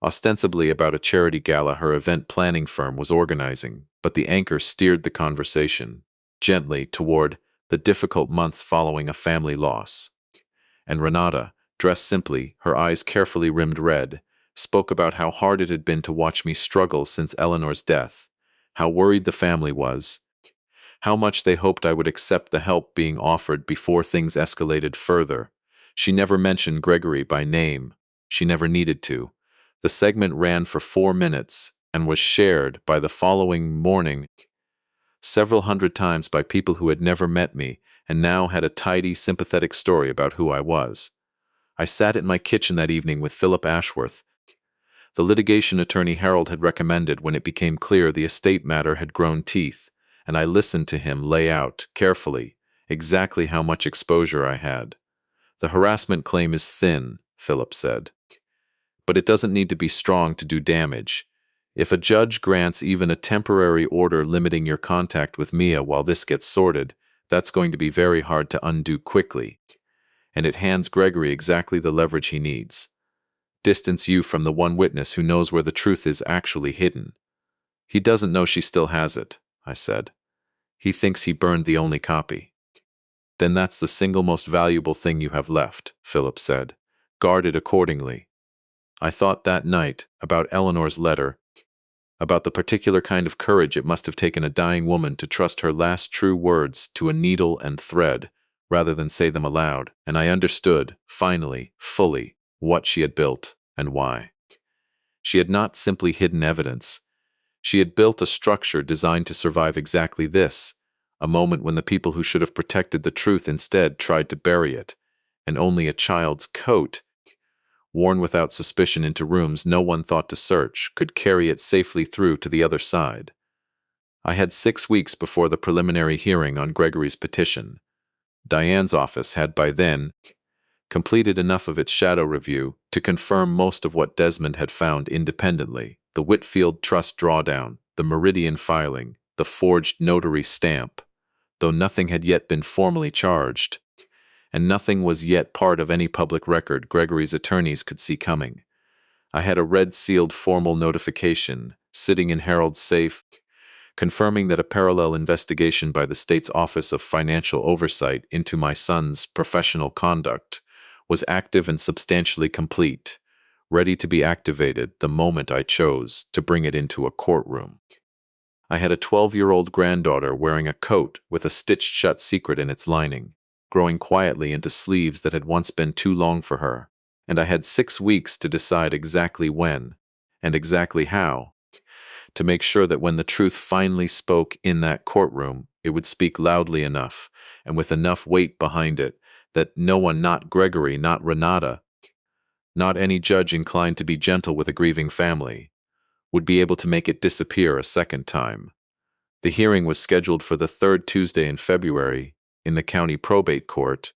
ostensibly about a charity gala her event planning firm was organizing, but the anchor steered the conversation, gently, toward the difficult months following a family loss. And Renata, dressed simply, her eyes carefully rimmed red, spoke about how hard it had been to watch me struggle since Eleanor's death, how worried the family was, how much they hoped I would accept the help being offered before things escalated further. She never mentioned Gregory by name. She never needed to. The segment ran for 4 minutes and was shared by the following morning several hundred times by people who had never met me and now had a tidy, sympathetic story about who I was. I sat in my kitchen that evening with Philip Ashworth, the litigation attorney Harold had recommended when it became clear the estate matter had grown teeth, and I listened to him lay out, carefully, exactly how much exposure I had. The harassment claim is thin, Philip said, but it doesn't need to be strong to do damage. If a judge grants even a temporary order limiting your contact with Mia while this gets sorted, that's going to be very hard to undo quickly, and it hands Gregory exactly the leverage he needs. Distance you from the one witness who knows where the truth is actually hidden. He doesn't know she still has it, I said. He thinks he burned the only copy. Then that's the single most valuable thing you have left, Philip said. Guard it accordingly. I thought that night about Eleanor's letter, about the particular kind of courage it must have taken a dying woman to trust her last true words to a needle and thread, rather than say them aloud, and I understood, finally, fully, what she had built and why. She had not simply hidden evidence. She had built a structure designed to survive exactly this, a moment when the people who should have protected the truth instead tried to bury it, and only a child's coat, worn without suspicion into rooms no one thought to search, could carry it safely through to the other side. I had 6 weeks before the preliminary hearing on Gregory's petition. Diane's office had by then completed enough of its shadow review to confirm most of what Desmond had found independently: the Whitfield Trust drawdown, the Meridian filing, the forged notary stamp, though nothing had yet been formally charged, and nothing was yet part of any public record Gregory's attorneys could see coming. I had a red-sealed formal notification sitting in Harold's safe, confirming that a parallel investigation by the state's Office of Financial Oversight into my son's professional conduct was active and substantially complete, ready to be activated the moment I chose to bring it into a courtroom. I had a 12-year-old granddaughter wearing a coat with a stitched-shut secret in its lining, growing quietly into sleeves that had once been too long for her, and I had 6 weeks to decide exactly when, and exactly how, to make sure that when the truth finally spoke in that courtroom, it would speak loudly enough, and with enough weight behind it, that no one, not Gregory, not Renata, not any judge inclined to be gentle with a grieving family, would be able to make it disappear a second time. The hearing was scheduled for the third Tuesday in February in the county probate court,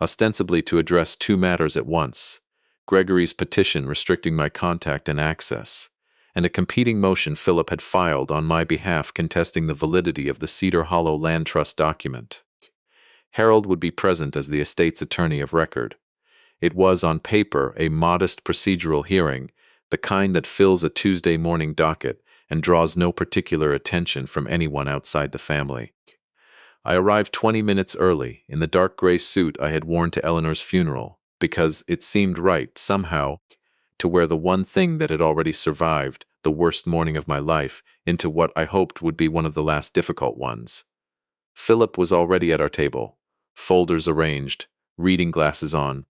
ostensibly to address two matters at once: Gregory's petition restricting my contact and access, and a competing motion Philip had filed on my behalf contesting the validity of the Cedar Hollow Land Trust document. Harold would be present as the estate's attorney of record. It was, on paper, a modest procedural hearing, the kind that fills a Tuesday morning docket and draws no particular attention from anyone outside the family. I arrived 20 minutes early, in the dark gray suit I had worn to Eleanor's funeral, because it seemed right, somehow, to wear the one thing that had already survived the worst morning of my life into what I hoped would be one of the last difficult ones. Philip was already at our table, folders arranged, reading glasses on,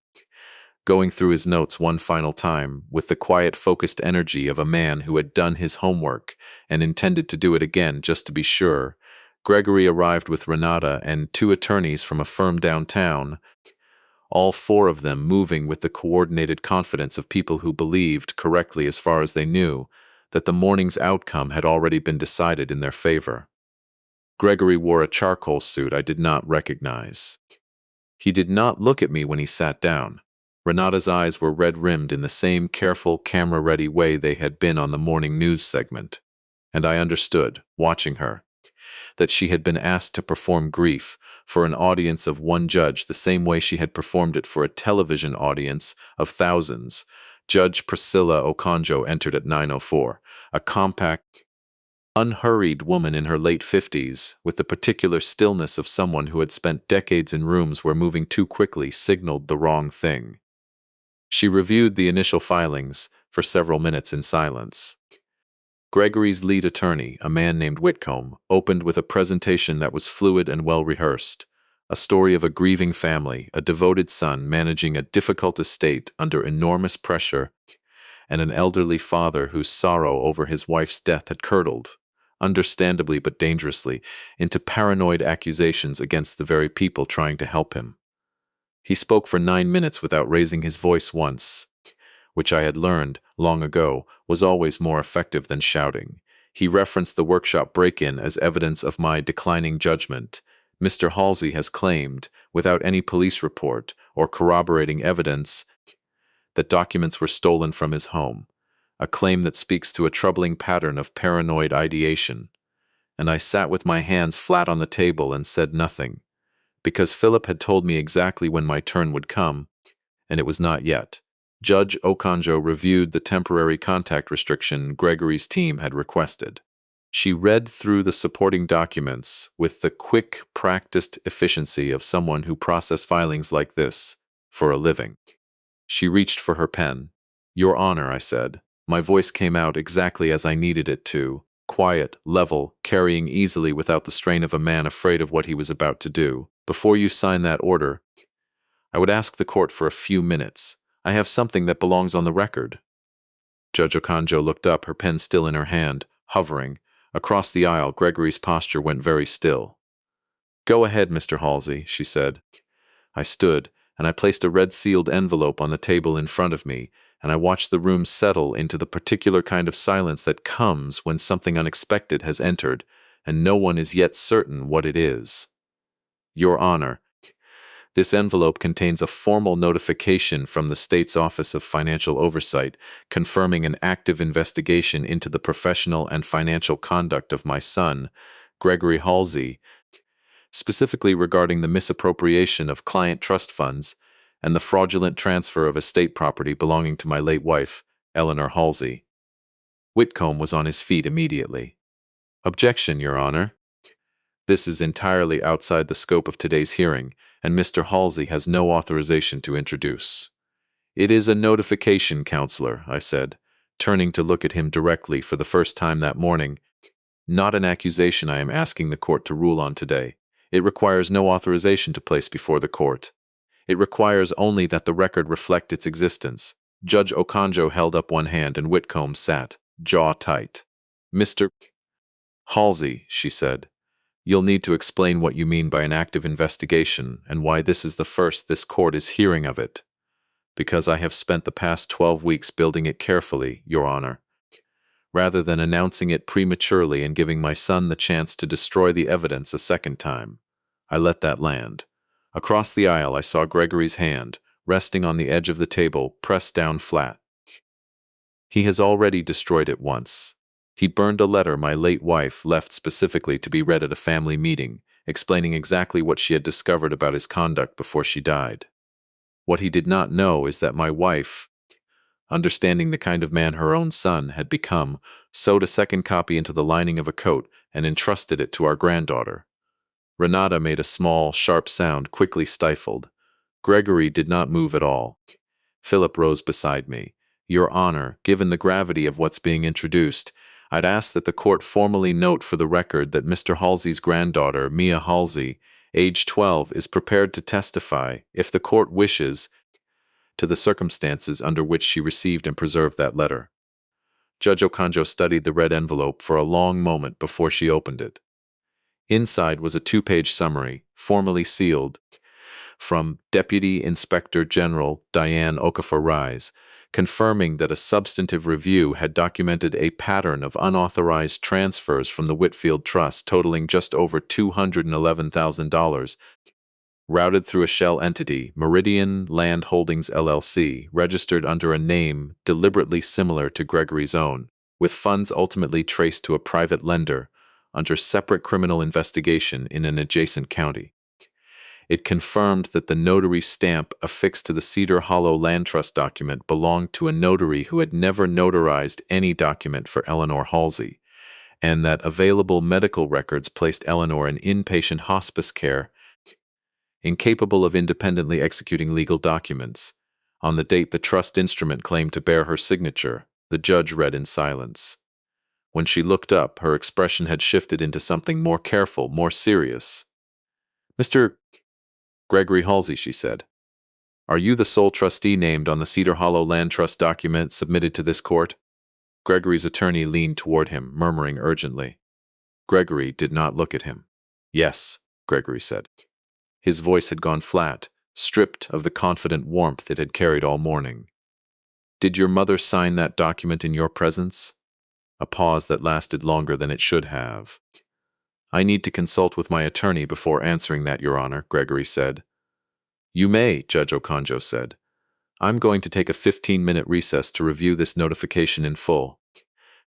going through his notes one final time with the quiet, focused energy of a man who had done his homework and intended to do it again just to be sure. Gregory arrived with Renata and two attorneys from a firm downtown, all four of them moving with the coordinated confidence of people who believed, correctly as far as they knew, that the morning's outcome had already been decided in their favor. Gregory wore a charcoal suit I did not recognize. He did not look at me when he sat down. Renata's eyes were red-rimmed in the same careful, camera-ready way they had been on the morning news segment, and I understood, watching her, that she had been asked to perform grief for an audience of one judge the same way she had performed it for a television audience of thousands. Judge Priscilla Okonjo entered at 9:04, a compact, unhurried woman in her late 50s, with the particular stillness of someone who had spent decades in rooms where moving too quickly signaled the wrong thing. She reviewed the initial filings for several minutes in silence. Gregory's lead attorney, a man named Whitcomb, opened with a presentation that was fluid and well-rehearsed, a story of a grieving family, a devoted son managing a difficult estate under enormous pressure, and an elderly father whose sorrow over his wife's death had curdled, understandably but dangerously, into paranoid accusations against the very people trying to help him. He spoke for 9 minutes without raising his voice once, which I had learned, long ago, was always more effective than shouting. He referenced the workshop break-in as evidence of my declining judgment. Mr. Halsey has claimed, without any police report or corroborating evidence, that documents were stolen from his home, a claim that speaks to a troubling pattern of paranoid ideation. And I sat with my hands flat on the table and said nothing, because Philip had told me exactly when my turn would come, and it was not yet. Judge Okonjo reviewed the temporary contact restriction Gregory's team had requested. She read through the supporting documents with the quick, practiced efficiency of someone who processes filings like this for a living. She reached for her pen. "Your Honor," I said. My voice came out exactly as I needed it to, quiet, level, carrying easily without the strain of a man afraid of what he was about to do. "Before you sign that order, I would ask the court for a few minutes. I have something that belongs on the record." Judge Okonjo looked up, her pen still in her hand, hovering. Across the aisle, Gregory's posture went very still. "Go ahead, Mr. Halsey," she said. I stood, and I placed a red-sealed envelope on the table in front of me, and I watched the room settle into the particular kind of silence that comes when something unexpected has entered, and no one is yet certain what it is. "Your Honor, this envelope contains a formal notification from the state's Office of Financial Oversight confirming an active investigation into the professional and financial conduct of my son, Gregory Halsey, specifically regarding the misappropriation of client trust funds and the fraudulent transfer of estate property belonging to my late wife, Eleanor Halsey." Whitcomb was on his feet immediately. "Objection, Your Honor. This is entirely outside the scope of today's hearing, and Mr. Halsey has no authorization to introduce." "It is a notification, Counselor," I said, turning to look at him directly for the first time that morning. "Not an accusation I am asking the court to rule on today. It requires no authorization to place before the court. It requires only that the record reflect its existence." Judge Okonjo held up one hand and Whitcomb sat, jaw tight. "Mr. Halsey," she said, You'll need to explain what you mean by an active investigation and why this is the first this court is hearing of it. Because I have spent the past 12 weeks building it carefully, Your Honor, rather than announcing it prematurely and giving my son the chance to destroy the evidence a second time. I let that land. Across the aisle, I saw Gregory's hand, resting on the edge of the table, pressed down flat. He has already destroyed it once. He burned a letter my late wife left specifically to be read at a family meeting, explaining exactly what she had discovered about his conduct before she died. What he did not know is that my wife, understanding the kind of man her own son had become, sewed a second copy into the lining of a coat and entrusted it to our granddaughter. Renata made a small, sharp sound, quickly stifled. Gregory did not move at all. Philip rose beside me. Your Honor, given the gravity of what's being introduced, I'd ask that the court formally note for the record that Mr. Halsey's granddaughter, Mia Halsey, age 12, is prepared to testify, if the court wishes, to the circumstances under which she received and preserved that letter. Judge Okonjo studied the red envelope for a long moment before she opened it. Inside was a 2-page summary, formally sealed, from Deputy Inspector General Diane Okafor-Rise, confirming that a substantive review had documented a pattern of unauthorized transfers from the Whitfield Trust totaling just over $211,000, routed through a shell entity, Meridian Land Holdings LLC, registered under a name deliberately similar to Gregory's own, with funds ultimately traced to a private lender under separate criminal investigation in an adjacent county. It confirmed that the notary stamp affixed to the Cedar Hollow Land Trust document belonged to a notary who had never notarized any document for Eleanor Halsey, and that available medical records placed Eleanor in inpatient hospice care, incapable of independently executing legal documents. On the date the trust instrument claimed to bear her signature, the judge read in silence. When she looked up, her expression had shifted into something more careful, more serious. Mr. Gregory Halsey, she said, are you the sole trustee named on the Cedar Hollow Land Trust document submitted to this court? Gregory's attorney leaned toward him, murmuring urgently. Gregory did not look at him. Yes, Gregory said. His voice had gone flat, stripped of the confident warmth it had carried all morning. Did your mother sign that document in your presence? A pause that lasted longer than it should have. I need to consult with my attorney before answering that, Your Honor, Gregory said. You may, Judge Okonjo said. I'm going to take a 15-minute recess to review this notification in full.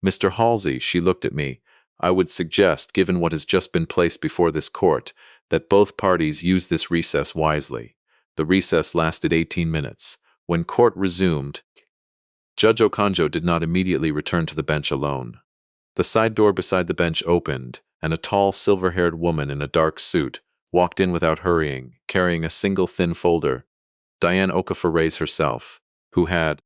Mr. Halsey, she looked at me, I would suggest, given what has just been placed before this court, that both parties use this recess wisely. The recess lasted 18 minutes. When court resumed, Judge Okonjo did not immediately return to the bench alone. The side door beside the bench opened, and a tall, silver-haired woman in a dark suit walked in without hurrying, carrying a single thin folder. Diane Okafor-Rise herself, who had,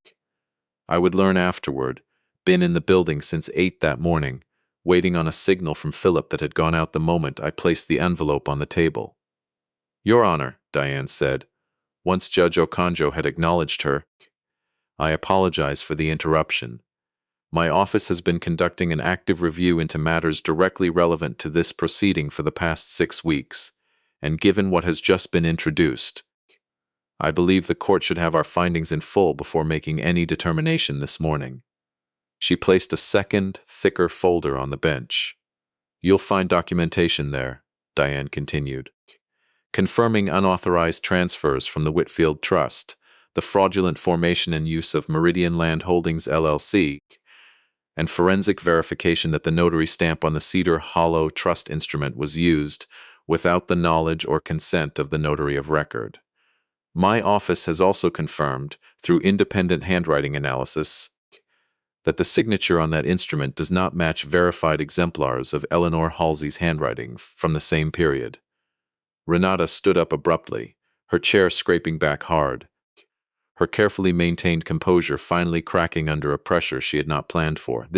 I would learn afterward, been in the building since 8 that morning, waiting on a signal from Philip that had gone out the moment I placed the envelope on the table. Your Honor, Diane said, once Judge Okonjo had acknowledged her, I apologize for the interruption. My office has been conducting an active review into matters directly relevant to this proceeding for the past 6 weeks, and given what has just been introduced, I believe the court should have our findings in full before making any determination this morning. She placed a second, thicker folder on the bench. You'll find documentation there, Diane continued, confirming unauthorized transfers from the Whitfield Trust, the fraudulent formation and use of Meridian Land Holdings LLC, and forensic verification that the notary stamp on the Cedar Hollow Trust instrument was used without the knowledge or consent of the notary of record. My office has also confirmed, through independent handwriting analysis, that the signature on that instrument does not match verified exemplars of Eleanor Halsey's handwriting from the same period. Renata stood up abruptly, her chair scraping back hard, her carefully maintained composure finally cracking under a pressure she had not planned for.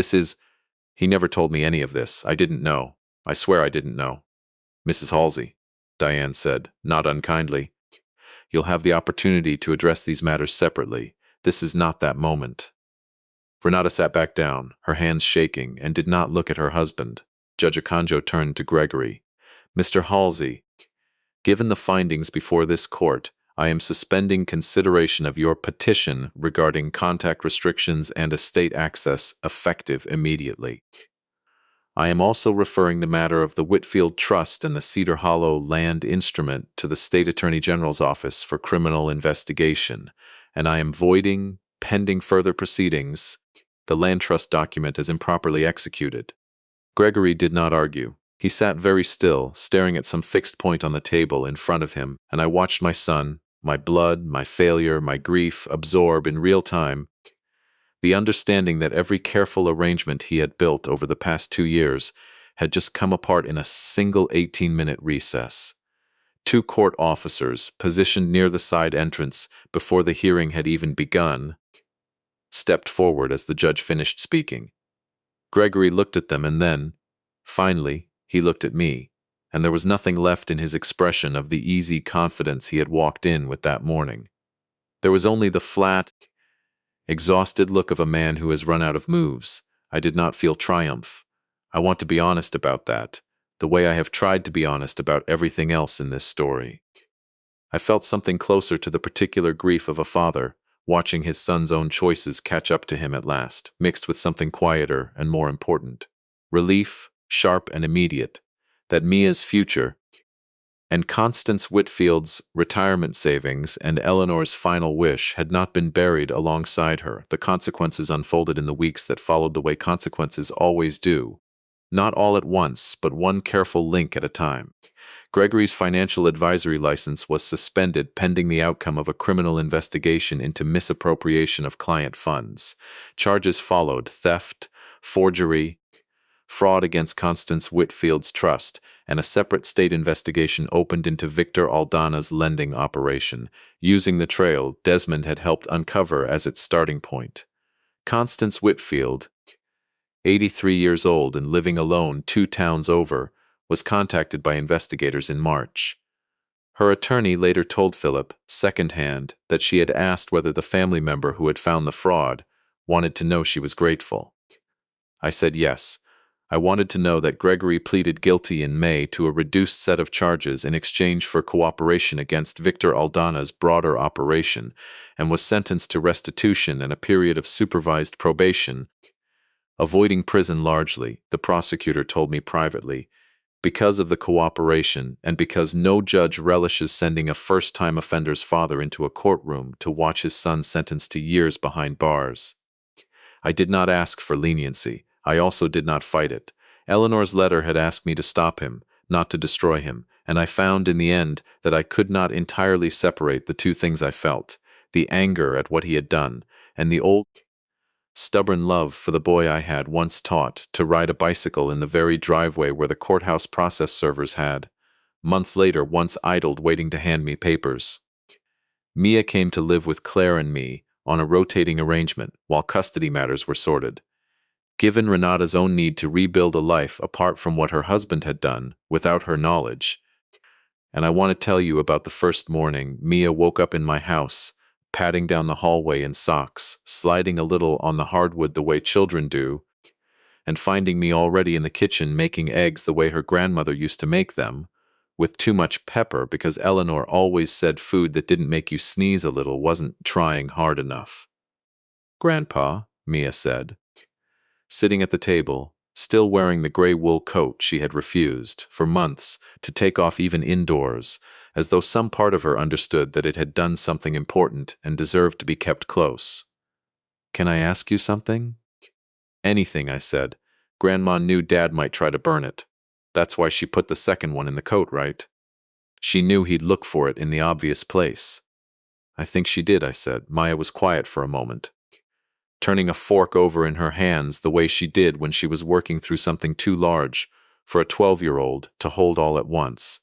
He never told me any of this. I didn't know. I swear I didn't know. Mrs. Halsey, Diane said, not unkindly, you'll have the opportunity to address these matters separately. This is not that moment. Renata sat back down, her hands shaking, and did not look at her husband. Judge Okonjo turned to Gregory. Mr. Halsey, given the findings before this court, I am suspending consideration of your petition regarding contact restrictions and estate access effective immediately. I am also referring the matter of the Whitfield Trust and the Cedar Hollow land instrument to the State Attorney General's office for criminal investigation, and I am voiding, pending further proceedings, the land trust document as improperly executed. Gregory did not argue. He sat very still, staring at some fixed point on the table in front of him, and I watched my son, my blood, my failure, my grief, absorb in real time the understanding that every careful arrangement he had built over the past 2 years had just come apart in a single 18-minute recess. Two court officers, positioned near the side entrance before the hearing had even begun, stepped forward as the judge finished speaking. Gregory looked at them and then, finally, he looked at me, and there was nothing left in his expression of the easy confidence he had walked in with that morning. There was only the flat, exhausted look of a man who has run out of moves. I did not feel triumph. I want to be honest about that, the way I have tried to be honest about everything else in this story. I felt something closer to the particular grief of a father, watching his son's own choices catch up to him at last, mixed with something quieter and more important. Relief, sharp and immediate, that Mia's future, and Constance Whitfield's retirement savings and Eleanor's final wish had not been buried alongside her. The consequences unfolded in the weeks that followed the way consequences always do. Not all at once, but one careful link at a time. Gregory's financial advisory license was suspended pending the outcome of a criminal investigation into misappropriation of client funds. Charges followed: theft, forgery, fraud against Constance Whitfield's trust, and a separate state investigation opened into Victor Aldana's lending operation, using the trail Desmond had helped uncover as its starting point. Constance Whitfield, 83 years old and living alone 2 towns over, was contacted by investigators in March. Her attorney later told Philip, secondhand, that she had asked whether the family member who had found the fraud wanted to know she was grateful. I said yes. I wanted to know that Gregory pleaded guilty in May to a reduced set of charges in exchange for cooperation against Victor Aldana's broader operation, and was sentenced to restitution and a period of supervised probation, avoiding prison largely, the prosecutor told me privately, because of the cooperation and because no judge relishes sending a first-time offender's father into a courtroom to watch his son sentenced to years behind bars. I did not ask for leniency. I also did not fight it. Eleanor's letter had asked me to stop him, not to destroy him, and I found in the end that I could not entirely separate the two things I felt, the anger at what he had done, and the old, stubborn love for the boy I had once taught to ride a bicycle in the very driveway where the courthouse process servers had, months later, once idled waiting to hand me papers. Mia came to live with Claire and me on a rotating arrangement while custody matters were sorted. Given Renata's own need to rebuild a life apart from what her husband had done, without her knowledge. And I want to tell you about the first morning Mia woke up in my house, padding down the hallway in socks, sliding a little on the hardwood the way children do, and finding me already in the kitchen making eggs the way her grandmother used to make them, with too much pepper because Eleanor always said food that didn't make you sneeze a little wasn't trying hard enough. "Grandpa," Mia said, sitting at the table, still wearing the gray wool coat she had refused, for months, to take off even indoors, as though some part of her understood that it had done something important and deserved to be kept close. "Can I ask you something?" "Anything," I said. "Grandma knew Dad might try to burn it. That's why she put the second one in the coat, right? She knew he'd look for it in the obvious place." "I think she did," I said. Maya was quiet for a moment, turning a fork over in her hands the way she did when she was working through something too large for a 12-year-old to hold all at once.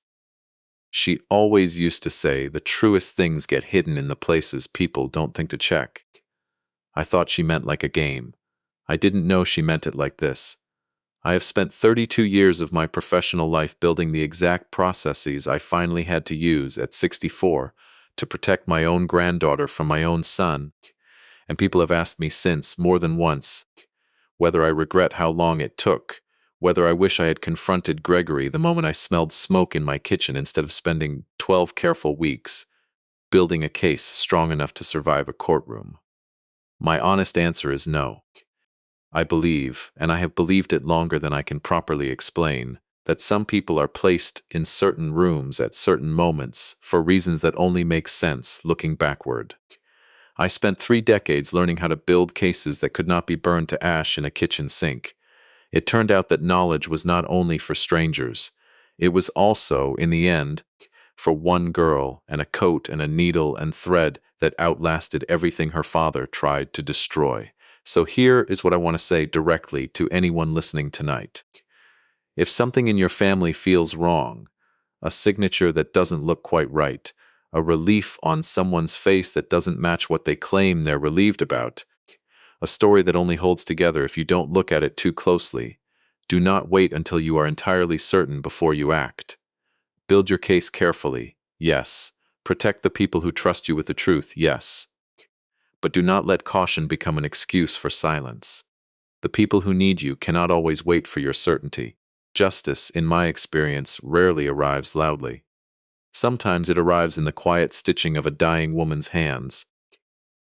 She always used to say the truest things get hidden in the places people don't think to check. I thought she meant like a game. I didn't know she meant it like this. I have spent 32 years of my professional life building the exact processes I finally had to use at 64 to protect my own granddaughter from my own son, and people have asked me since, more than once, whether I regret how long it took, whether I wish I had confronted Gregory the moment I smelled smoke in my kitchen instead of spending 12 careful weeks building a case strong enough to survive a courtroom. My honest answer is no. I believe, and I have believed it longer than I can properly explain, that some people are placed in certain rooms at certain moments for reasons that only make sense looking backward. I spent 3 decades learning how to build cases that could not be burned to ash in a kitchen sink. It turned out that knowledge was not only for strangers, it was also, in the end, for one girl and a coat and a needle and thread that outlasted everything her father tried to destroy. So here is what I want to say directly to anyone listening tonight. If something in your family feels wrong, a signature that doesn't look quite right, a relief on someone's face that doesn't match what they claim they're relieved about, a story that only holds together if you don't look at it too closely, do not wait until you are entirely certain before you act. Build your case carefully, yes. Protect the people who trust you with the truth, yes. But do not let caution become an excuse for silence. The people who need you cannot always wait for your certainty. Justice, in my experience, rarely arrives loudly. Sometimes it arrives in the quiet stitching of a dying woman's hands,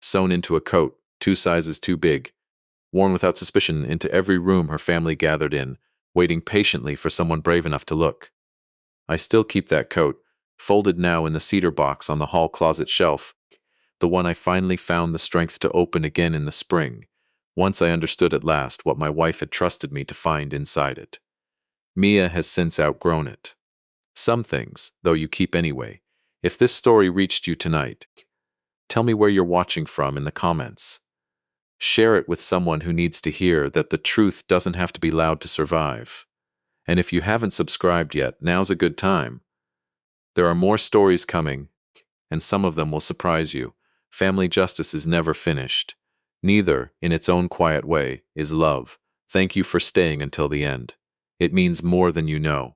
sewn into a coat, 2 sizes too big, worn without suspicion into every room her family gathered in, waiting patiently for someone brave enough to look. I still keep that coat, folded now in the cedar box on the hall closet shelf, the one I finally found the strength to open again in the spring, once I understood at last what my wife had trusted me to find inside it. Mia has since outgrown it. Some things, though, you keep anyway. If this story reached you tonight, tell me where you're watching from in the comments. Share it with someone who needs to hear that the truth doesn't have to be loud to survive. And if you haven't subscribed yet, now's a good time. There are more stories coming, and some of them will surprise you. Family justice is never finished. Neither, in its own quiet way, is love. Thank you for staying until the end. It means more than you know.